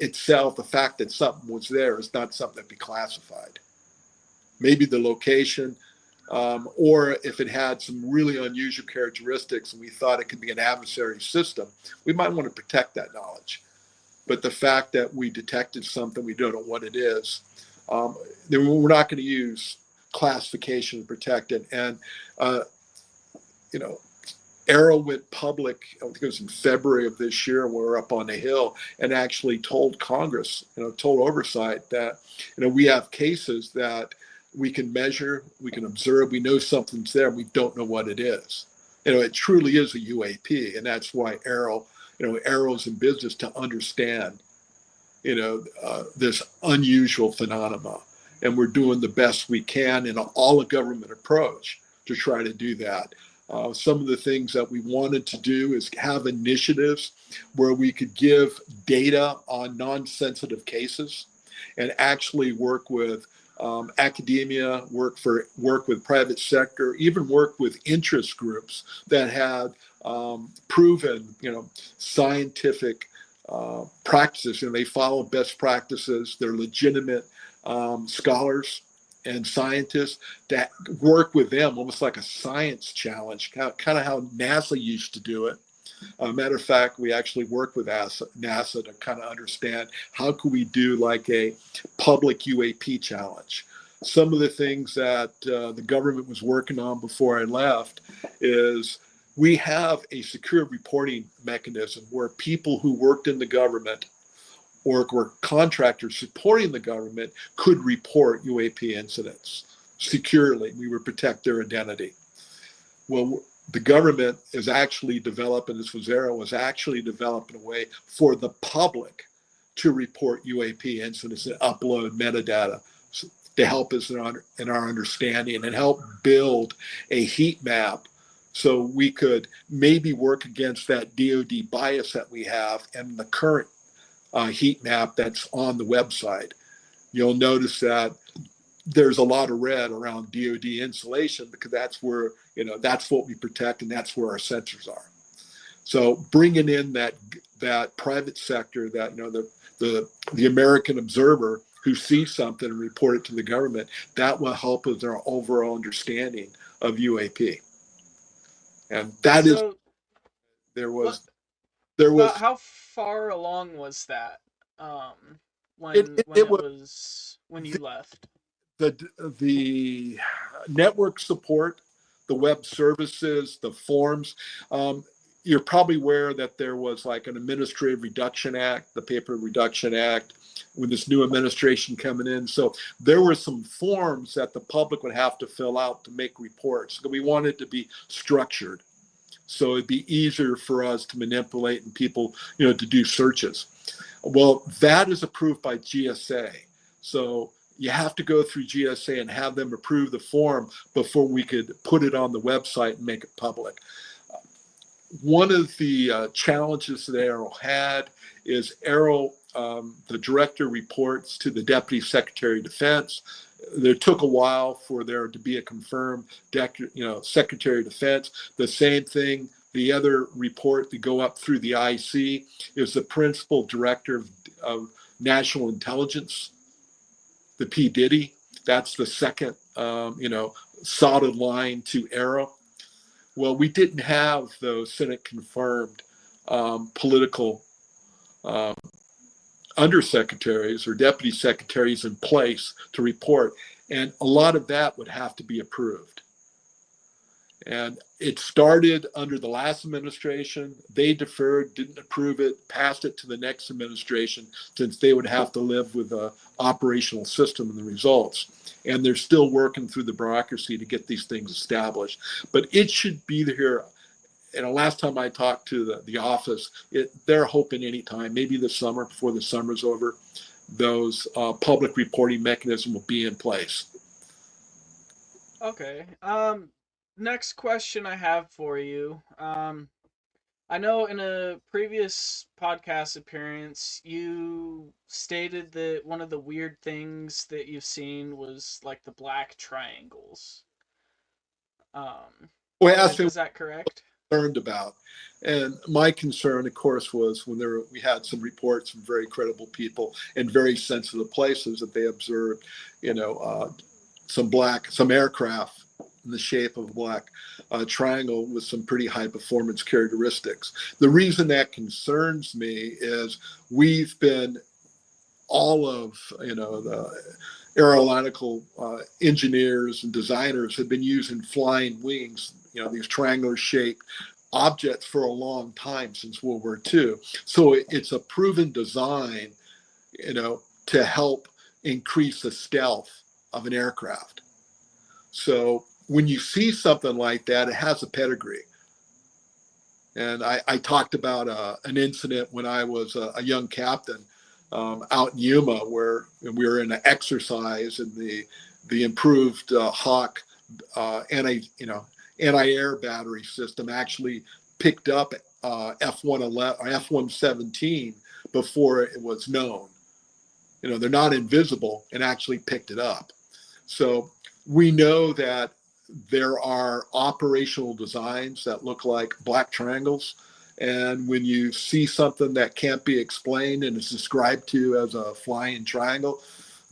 itself, the fact that something was there is not something that be classified. Maybe the location, or if it had some really unusual characteristics and we thought it could be an adversary system, we might want to protect that knowledge. But the fact that we detected something, we don't know what it is, then we're not going to use classification to protect it. And, you know, AARO went public, I think it was in February of this year, we were up on the Hill and actually told Congress, told oversight that, we have cases that we can measure, we can observe, we know something's there, we don't know what it is. It truly is a UAP, and that's why AARO's in business to understand, this unusual phenomena. And we're doing the best we can in all a government approach to try to do that. Some of the things that we wanted to do is have initiatives where we could give data on non-sensitive cases and actually work with academia, work with private sector, even work with interest groups that had proven, scientific practices. They follow best practices. They're legitimate scholars and scientists that work with them almost like a science challenge, kind of how NASA used to do it. Matter of fact, we actually work with NASA to kind of understand how can we do like a public UAP challenge. Some of the things that the government was working on before I left is we have a secure reporting mechanism where people who worked in the government or were contractors supporting the government could report UAP incidents securely. We would protect their identity. Well, the government is actually developing, this was AARO, was actually developing a way for the public to report UAP incidents and upload metadata to help us in our understanding and help build a heat map so we could maybe work against that DoD bias that we have and the current heat map that's on the website. You'll notice that there's a lot of red around DoD insulation because that's where, that's what we protect and that's where our sensors are. So bringing in that private sector, that, the American observer who sees something and report it to the government, that will help with our overall understanding of UAP. And that is, So, there what was, there about was, how far along was that? it, When it, when it it was was when you left? the network support, the web services, the forms. You're probably aware that there was like an Administrative Reduction Act, the Paper Reduction Act, with this new administration coming in. So there were some forms that the public would have to fill out to make reports. We wanted to be structured, so it'd be easier for us to manipulate and people, to do searches. Well, that is approved by GSA. So you have to go through GSA and have them approve the form before we could put it on the website and make it public. One of the challenges that AARO had is AARO, the director reports to the Deputy Secretary of Defense. There took a while for there to be a confirmed, Secretary of Defense. The same thing, the other report to go up through the IC is the Principal Director of National Intelligence, the P. Diddy. That's the second, solid line to AARO. Well, we didn't have those Senate confirmed political undersecretaries or deputy secretaries in place to report. And a lot of that would have to be approved. And it started under the last administration. They deferred, didn't approve it, passed it to the next administration, since they would have to live with the operational system and the results. And they're still working through the bureaucracy to get these things established. But it should be here. And the last time I talked to the office, they're hoping anytime, maybe this summer, before the summer's over, those public reporting mechanism will be in place. Okay. Next question I have for you. I know in a previous podcast appearance, you stated that one of the weird things that you've seen was like the black triangles. Well, Is that correct? concerned about. And my concern, of course, was when we had some reports from very credible people in very sensitive places that they observed, some aircraft in the shape of a black triangle with some pretty high performance characteristics. The reason that concerns me is we've been all of the aeronautical engineers and designers have been using flying wings, these triangular shaped objects for a long time since World War II. So it's a proven design, to help increase the stealth of an aircraft. So when you see something like that, it has a pedigree. And I talked about an incident when I was a young captain out in Yuma, where we were in an exercise, and the improved Hawk anti-air battery system actually picked up F-111 or F-117 before it was known. They're not invisible, and actually picked it up. So we know that there are operational designs that look like black triangles. And when you see something that can't be explained and is described to as a flying triangle,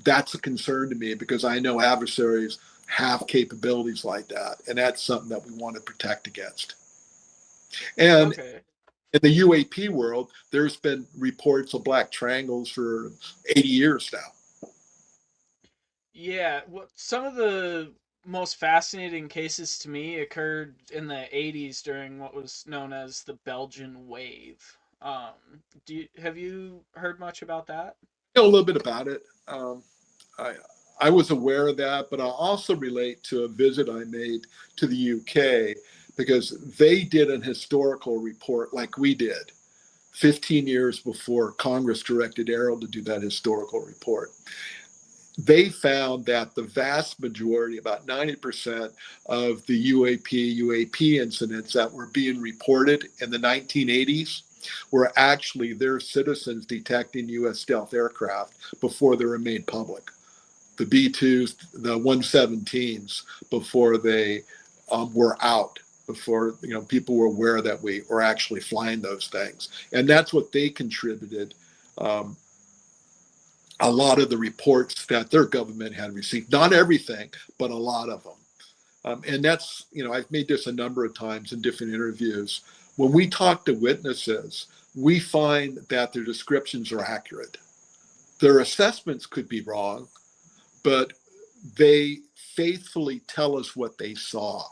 that's a concern to me, because I know adversaries have capabilities like that. And that's something that we want to protect against. And Okay. in the UAP world, there's been reports of black triangles for 80 years now. Yeah, some of the most fascinating cases to me occurred in the 80s during what was known as the Belgian wave. Have you heard much about that? Know a little bit about it. I I was aware of that, but I'll also relate to a visit I made to the UK, because they did an historical report like we did 15 years before Congress directed AARO to do that historical report. They found that the vast majority, about 90% of the UAP incidents that were being reported in the 1980s, were actually their citizens detecting US stealth aircraft before they were made public. The B-2s, the 117s, before they were out, before people were aware that we were actually flying those things. And that's what they contributed um, a lot of the reports that their government had received. Not everything, but a lot of them. And that's, I've made this a number of times in different interviews. When we talk to witnesses, we find that their descriptions are accurate. Their assessments could be wrong, but they faithfully tell us what they saw.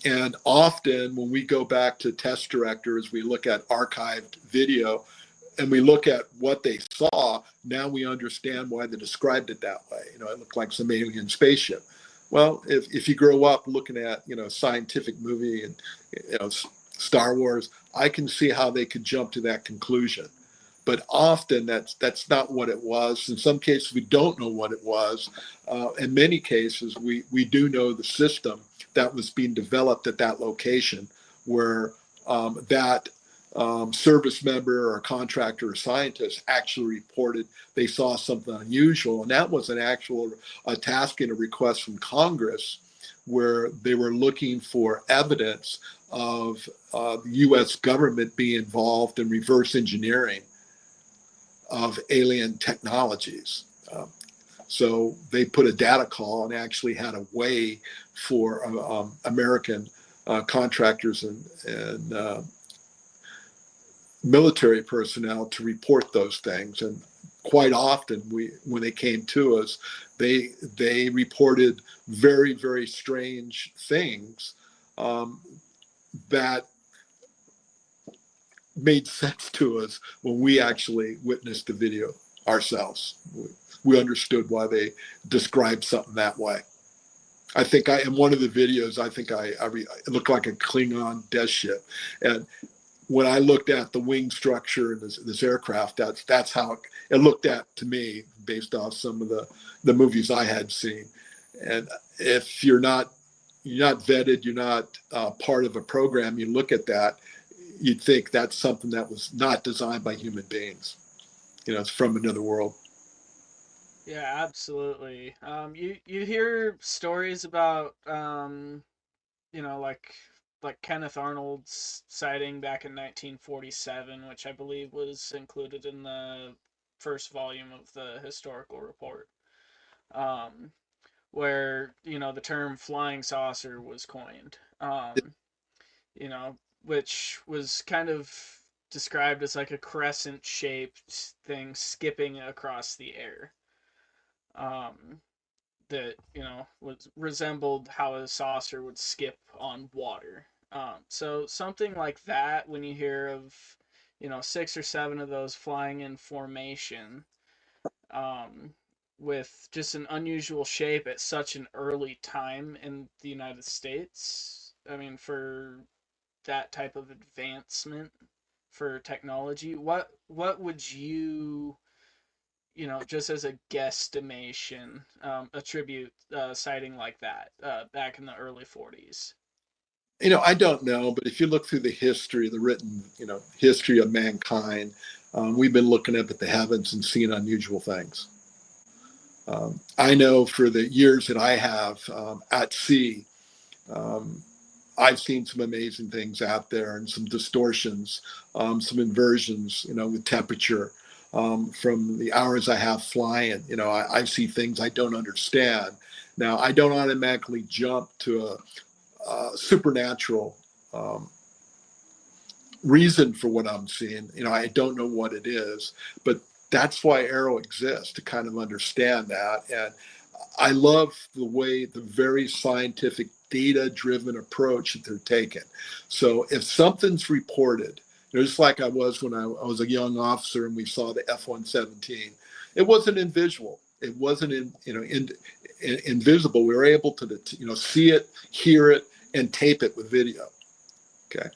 And often when we go back to test directors, we look at archived video and we look at what they saw. Now we understand why they described it that way. It looked like some alien spaceship. Well, if you grow up looking at, scientific movie and, Star Wars, I can see how they could jump to that conclusion. But often that's not what it was. In some cases, we don't know what it was. In many cases, we do know the system that was being developed at that location, where that service member or contractor or scientist actually reported they saw something unusual. And that was an actual task and a request from Congress, where they were looking for evidence of the US government being involved in reverse engineering of alien technologies. So they put a data call and actually had a way for American contractors and military personnel to report those things. And quite often, when they came to us, they reported very, very strange things that made sense to us when we actually witnessed the video ourselves. We understood why they described something that way. I think in one of the videos, it looked like a Klingon death ship. And when I looked at the wing structure and this aircraft, that's how it looked at to me, based off some of the movies I had seen. And if you're not vetted, you're not part of a program, you look at that, you'd think that's something that was not designed by human beings. It's from another world. Yeah, absolutely. You hear stories about like like Kenneth Arnold's sighting back in 1947, which I believe was included in the first volume of the historical report, um, where the term flying saucer was coined. You know, which was kind of described as like a crescent shaped thing skipping across the air. Um, that was resembled how a saucer would skip on water. So something like that, when you hear of 6 or 7 of those flying in formation, um, with just an unusual shape at such an early time in the United States. I mean, for that type of advancement for technology, what would you just as a guesstimation, attribute sighting like that back in the early 40s? I don't know, but if you look through the history, the written, history of mankind, we've been looking up at the heavens and seeing unusual things. I know for the years that I have at sea, um, I've seen some amazing things out there and some distortions, some inversions, with temperature. From the hours I have flying, I see things I don't understand. Now, I don't automatically jump to a supernatural reason for what I'm seeing. I don't know what it is, but that's why AARO exists, to kind of understand that. And I love the very scientific, data-driven approach that they're taking. So if something's reported, just like I was when I was a young officer and we saw the F-117, it wasn't invisible. It wasn't invisible. We were able to see it, hear it, and tape it with video. Okay.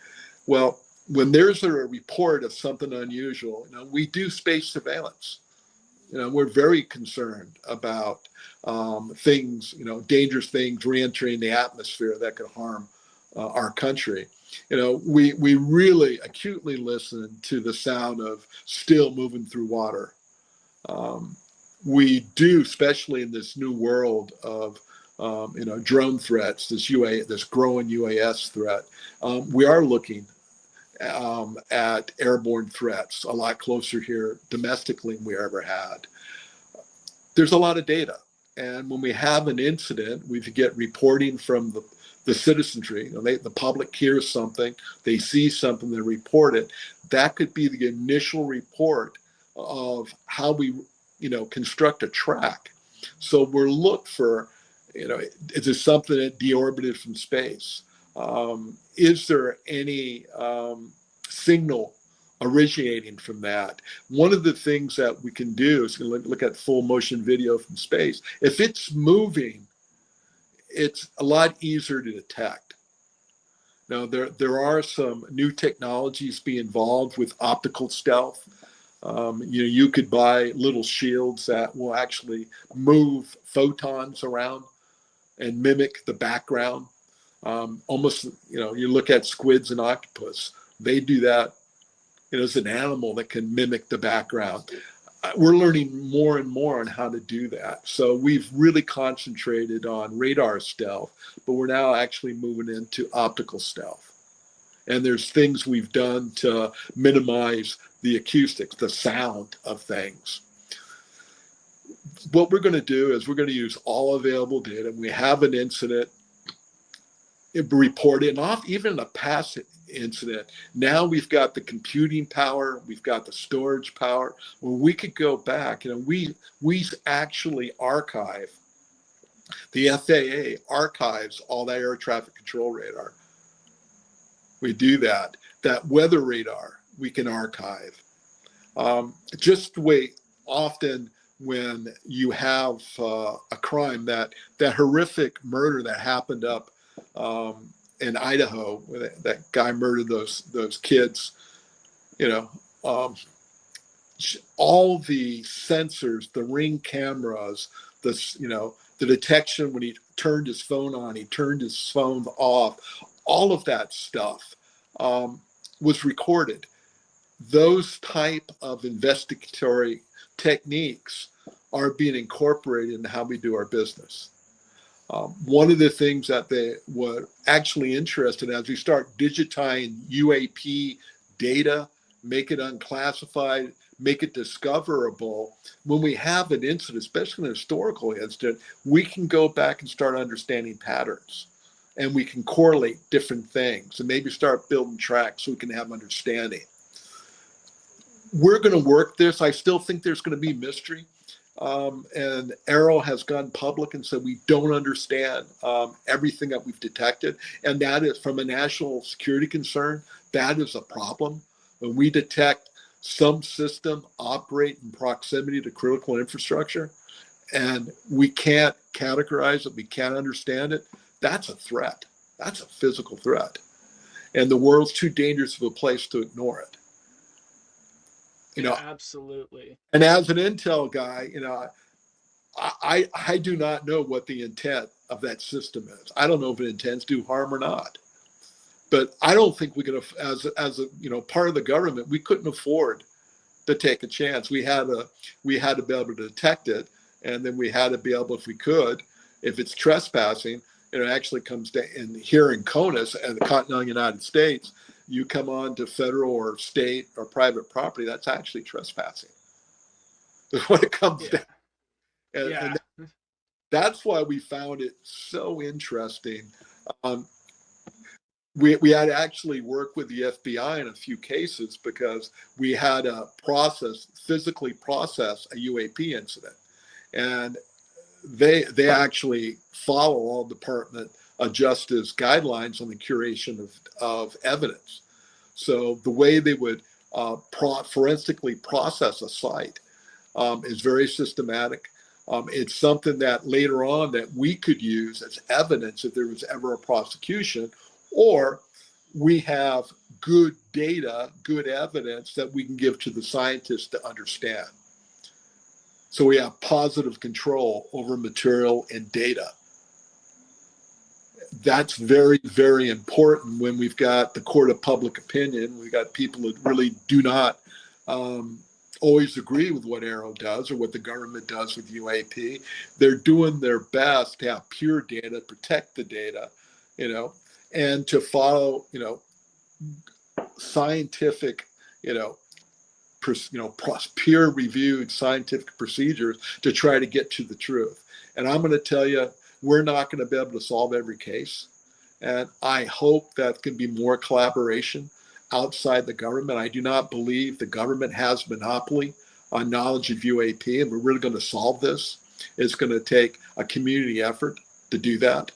Well, when there's a report of something unusual, we do space surveillance. We're very concerned about things, dangerous things re-entering the atmosphere that could harm our country. We really acutely listen to the sound of steel moving through water. We do, especially in this new world of drone threats, this growing UAS threat. We are looking at airborne threats a lot closer here domestically than we ever had. There's a lot of data. And when we have an incident, we get reporting from the citizenry. The public hears something, they see something, they report it. That could be the initial report of how we, construct a track. So we're looked for, is there something that deorbited from space? Is there any signal originating from that? One of the things that we can do is look at full motion video from space. If it's moving, it's a lot easier to detect. Now, there are some new technologies being involved with optical stealth. You could buy little shields that will actually move photons around and mimic the background. Almost, you look at squids and octopus, they do that. It's an animal that can mimic the background. We're learning more and more on how to do that. So we've really concentrated on radar stealth, but we're now actually moving into optical stealth. And there's things we've done to minimize the acoustics, the sound of things. What we're going to do is we're going to use all available data. We have an incident, report it off, even a past incident. Now we've got the computing power, we've got the storage power, where we could go back. We actually archive. The FAA archives all that air traffic control radar. We do that. That weather radar we can archive. Just the way often when you have a crime, that horrific murder that happened up in Idaho, where that guy murdered those kids, all the sensors, the Ring cameras, the detection when he turned his phone on, he turned his phone off, all of that stuff was recorded. Those type of investigatory techniques are being incorporated into how we do our business. One of the things that they were actually interested in as we start digitizing UAP data, make it unclassified, make it discoverable. When we have an incident, especially an historical incident, we can go back and start understanding patterns, and we can correlate different things and maybe start building tracks so we can have understanding. We're going to work this. I still think there's going to be mystery. And AARO has gone public and said we don't understand everything that we've detected. And that is, from a national security concern, that is a problem. When we detect some system operate in proximity to critical infrastructure and we can't categorize it, we can't understand it, that's a threat. That's a physical threat. And the world's too dangerous of a place to ignore it. Yeah, absolutely. And as an Intel guy, I do not know what the intent of that system is. I don't know if it intends to do harm or not. But I don't think we can, as a part of the government, we couldn't afford to take a chance. We had to be able to detect it, and then we had to be able, if we could, if it's trespassing, and it actually comes down. And here in CONUS and the continental United States, you come on to federal or state or private property, that's actually trespassing. That's what it comes down. And that's why we found it so interesting. We had to actually work with the FBI in a few cases because we had to physically process a UAP incident. And they actually follow all Department of Justice guidelines on the curation of evidence. So the way they would forensically process a site is very systematic. It's something that later on that we could use as evidence if there was ever a prosecution, or we have good data, good evidence that we can give to the scientists to understand. So we have positive control over material and data. That's very, very important when we've got the court of public opinion. We've got people that really do not always agree with what AARO does or what the government does with UAP. They're doing their best to have pure data, protect the data, and to follow, scientific, peer-reviewed scientific procedures to try to get to the truth. And I'm going to tell you, we're not going to be able to solve every case. And I hope that can be more collaboration outside the government. I do not believe the government has monopoly on knowledge of UAP, and we're really going to solve this. It's going to take a community effort to do that.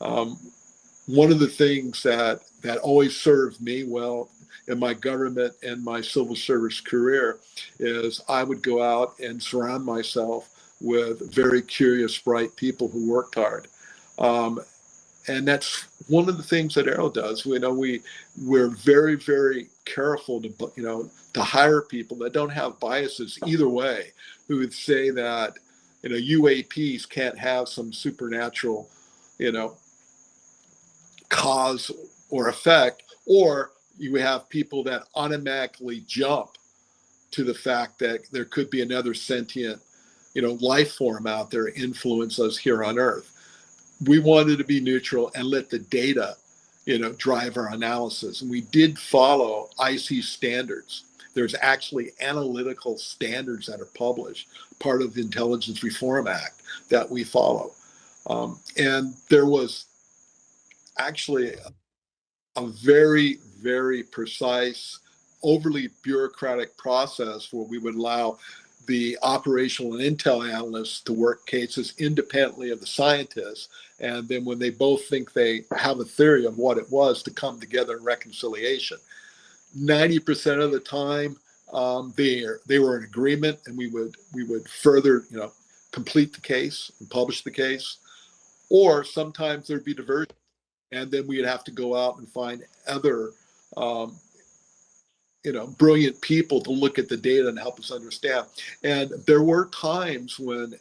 One of the things that always served me well in my government and my civil service career is I would go out and surround myself with very curious, bright people who worked hard. And that's one of the things that AARO does. We're very, very careful to hire people that don't have biases either way, who would say that UAPs can't have some supernatural cause or effect, or you have people that automatically jump to the fact that there could be another sentient life form out there influence us here on Earth. We wanted to be neutral and let the data, drive our analysis. And we did follow IC standards. There's actually analytical standards that are published, part of the Intelligence Reform Act that we follow. And there was actually a very, very precise, overly bureaucratic process where we would allow the operational and intel analysts to work cases independently of the scientists. And then when they both think they have a theory of what it was, to come together in reconciliation. 90% of the time, they were in agreement, and we would further, complete the case and publish the case. Or sometimes there'd be diversion, and then we'd have to go out and find other brilliant people to look at the data and help us understand. And there were times when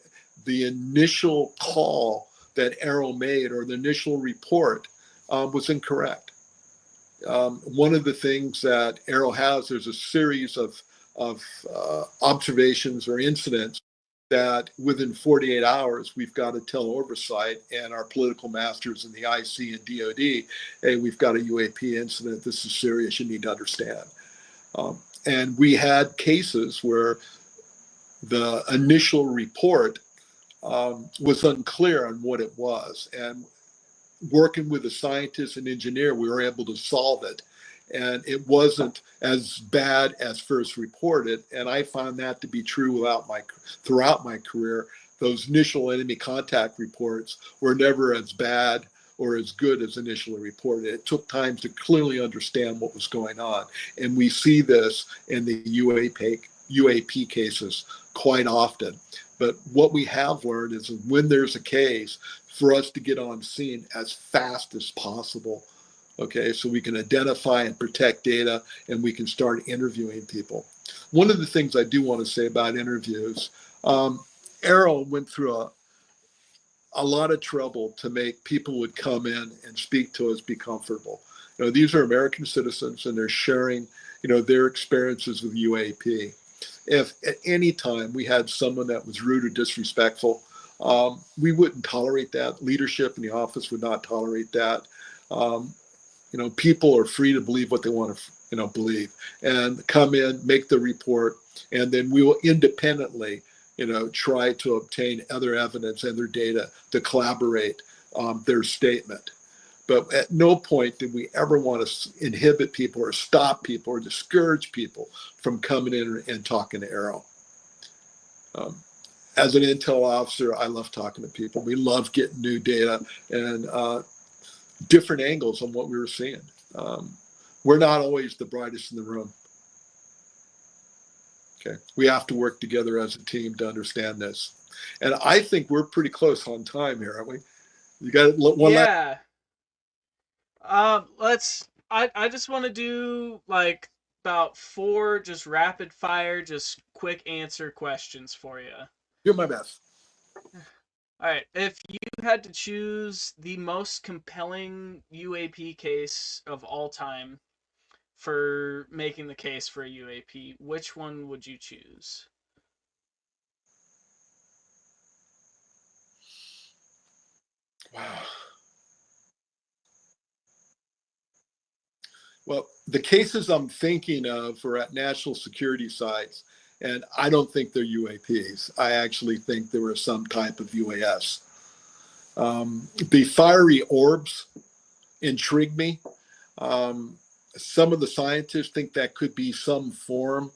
the initial call that AARO made, or the initial report, was incorrect. One of the things that AARO has, there's a series of observations or incidents that within 48 hours, we've got to tell oversight and our political masters in the IC and DOD, hey, we've got a UAP incident. This is serious. You need to understand. And we had cases where the initial report was unclear on what it was. And working with a scientist and engineer, we were able to solve it. And it wasn't as bad as first reported. And I found that to be true throughout my career. Those initial enemy contact reports were never as bad or as good as initially reported. It took time to clearly understand what was going on. And we see this in the UAP cases quite often. But what we have learned is when there's a case, for us to get on scene as fast as possible. Okay, so we can identify and protect data, and we can start interviewing people. One of the things I do want to say about interviews, AARO went through a lot of trouble to make people would come in and speak to us be comfortable. You know, these are American citizens, and they're sharing, you know, their experiences with UAP. If at any time we had someone that was rude or disrespectful, we wouldn't tolerate that. Leadership in the office would not tolerate that. You know, people are free to believe what they want to, you know, believe, and come in, make the report, and then we will independently, you know, try to obtain other evidence and their data to collaborate their statement. But at no point did we ever want to inhibit people or stop people or discourage people from coming in and talking to AARO. As an intel officer, I love talking to people. We love getting new data and different angles on what we were seeing. We're not always the brightest in the room. Okay, we have to work together as a team to understand this. And I think we're pretty close on time here, aren't we? You got one last? Yeah. Let's. I just want to do like about 4 just rapid fire, just quick answer questions for you. Do my best. All right. If you had to choose the most compelling UAP case of all time for making the case for a UAP, which one would you choose? Wow. Well, the cases I'm thinking of are at national security sites, and I don't think they're UAPs. I actually think there was some type of UAS. The fiery orbs intrigue me. Some of the scientists think that could be some form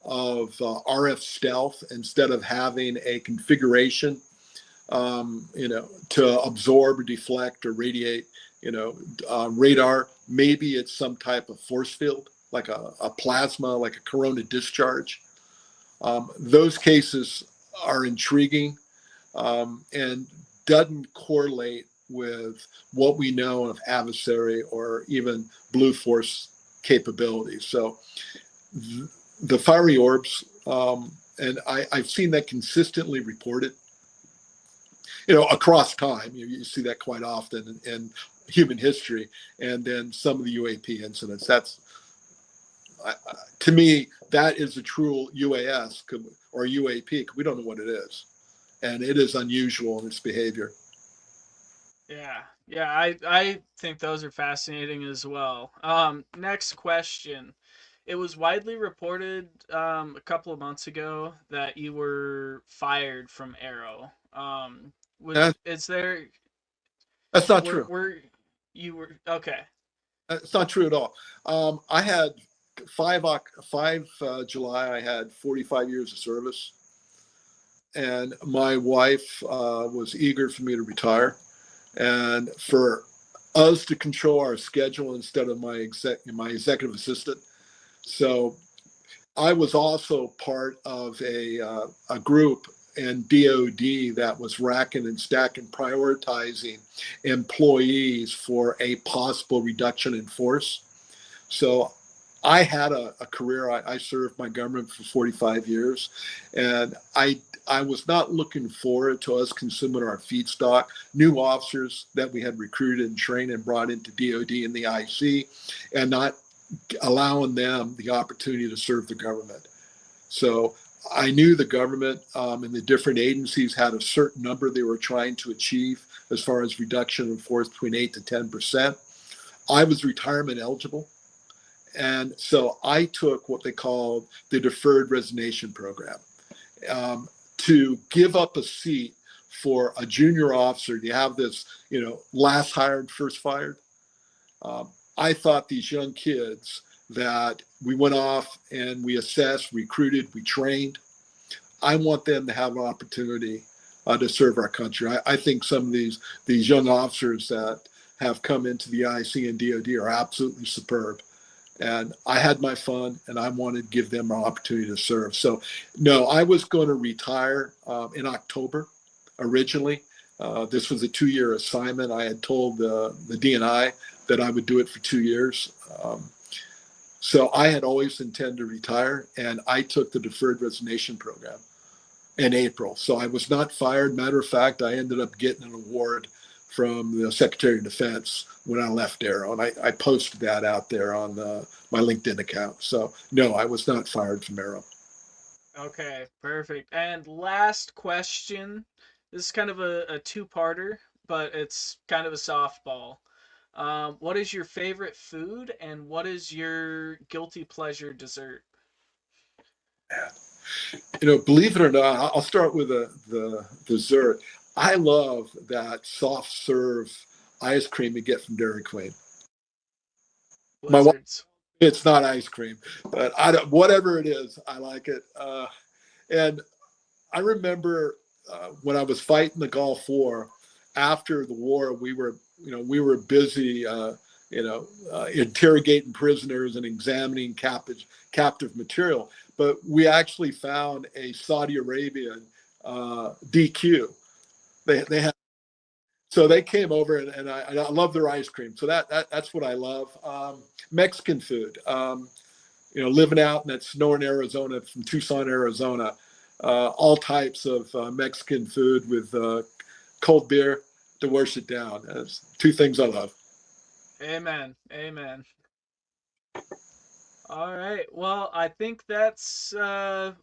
of RF stealth instead of having a configuration, you know, to absorb or deflect or radiate, you know, radar. Maybe it's some type of force field, like a plasma, like a corona discharge. Those cases are intriguing and doesn't correlate with what we know of adversary or even blue force capabilities. So the fiery orbs, and I've seen that consistently reported, you know, across time. You see that quite often in human history. And then some of the UAP incidents. That's, to me, that is a true UAS or UAP. We don't know what it is, and it is unusual in its behavior. Yeah, yeah, I think those are fascinating as well. Next question. It was widely reported a couple of months ago that you were fired from AARO. That, Is there that's not true. were you were okay? It's not true at all. I had 5 July. I had 45 years of service, and my wife was eager for me to retire, and for us to control our schedule instead of my executive assistant. So I was also part of a group in DOD that was racking and stacking, prioritizing employees for a possible reduction in force. So I had a career. I served my government for 45 years, and I was not looking forward to us consuming our feedstock, new officers that we had recruited and trained and brought into DOD and the IC, and not allowing them the opportunity to serve the government. So I knew the government and the different agencies had a certain number they were trying to achieve as far as reduction in force between 8 to 10%. I was retirement eligible. And so I took what they called the deferred resignation program, to give up a seat for a junior officer. You have this, last hired, first fired. I thought these young kids that we went off and we assessed, recruited, we trained, I want them to have an opportunity to serve our country. I think some of these young officers that have come into the IC and DoD are absolutely superb. And I had my fun, and I wanted to give them an opportunity to serve. So, no, I was going to retire in October originally. This was a 2-year assignment. I had told the DNI that I would do it for 2 years. So I had always intended to retire, and I took the deferred resignation program in April. So I was not fired. Matter of fact, I ended up getting an award from the Secretary of Defense when I left AARO, and I posted that out there on my LinkedIn account. So no, I was not fired from AARO. Okay, perfect. And last question. This is kind of a two-parter, but it's kind of a softball. What is your favorite food, and what is your guilty pleasure dessert? Believe it or not, I'll start with the dessert. I love that soft serve ice cream you get from Dairy Queen. My wife, Blizzards. it's not ice cream, but whatever it is, I like it. And I remember when I was fighting the Gulf War. After the war, we were busy, interrogating prisoners and examining captive material. But we actually found a Saudi Arabian DQ. They had, so they came over, and I love their ice cream. So that's what I love. Mexican food. Living out in that snow in Arizona, from Tucson, Arizona, all types of Mexican food with cold beer to wash it down. That's two things I love. Amen. Amen. All right. Well, I think that's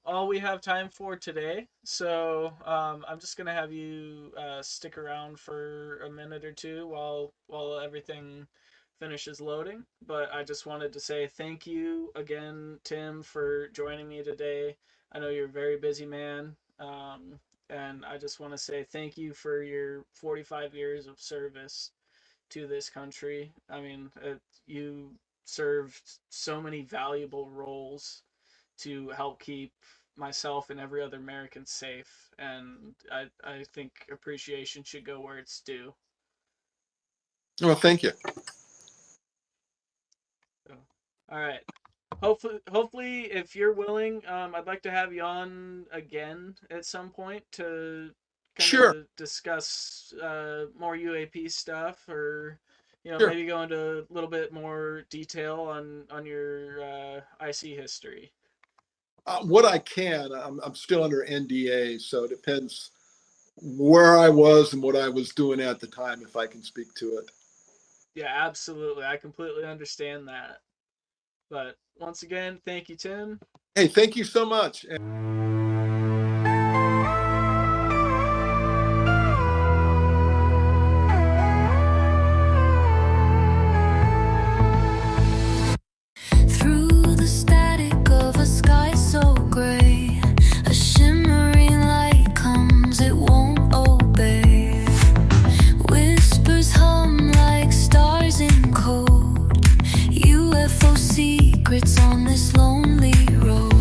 all we have time for today. So I'm just gonna have you stick around for a minute or two while everything finishes loading. But I just wanted to say thank you again, Tim, for joining me today. I know you're a very busy man, and I just want to say thank you for your 45 years of service to this country. I mean, you served so many valuable roles to help keep myself and every other American safe, and I think appreciation should go where it's due. Well, thank you. So, all right. Hopefully, if you're willing, I'd like to have you on again at some point to kind Sure. of discuss more UAP stuff, or Sure. maybe go into a little bit more detail on your IC history. What I can, I'm still under NDA, so it depends where I was and what I was doing at the time, if I can speak to it. Yeah, absolutely. I completely understand that. But once again, thank you, Tim. Hey, thank you so much. Through the static of a sky so gray, a shimmering light comes, it won't obey. Whispers hum like stars in code, UFO secrets on this lonely road.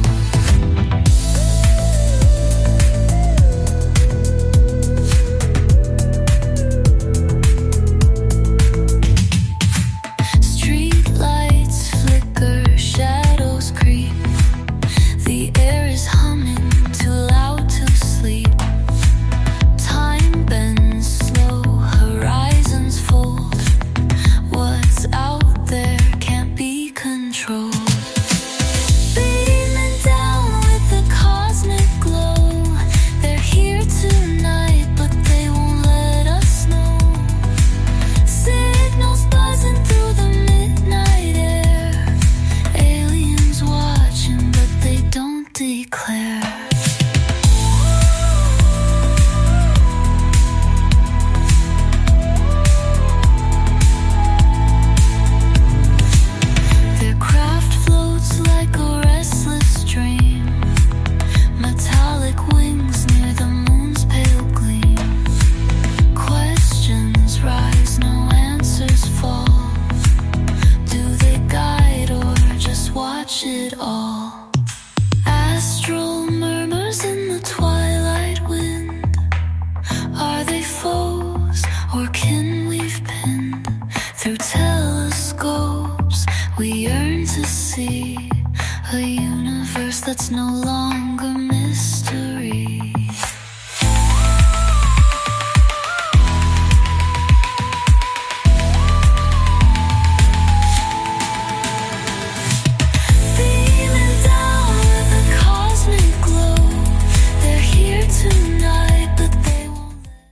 Street lights flicker, shadows creep. The air is humming, too loud to sleep. Time bends slow, horizons fold. What's out there can't be controlled. see a universe that's no longer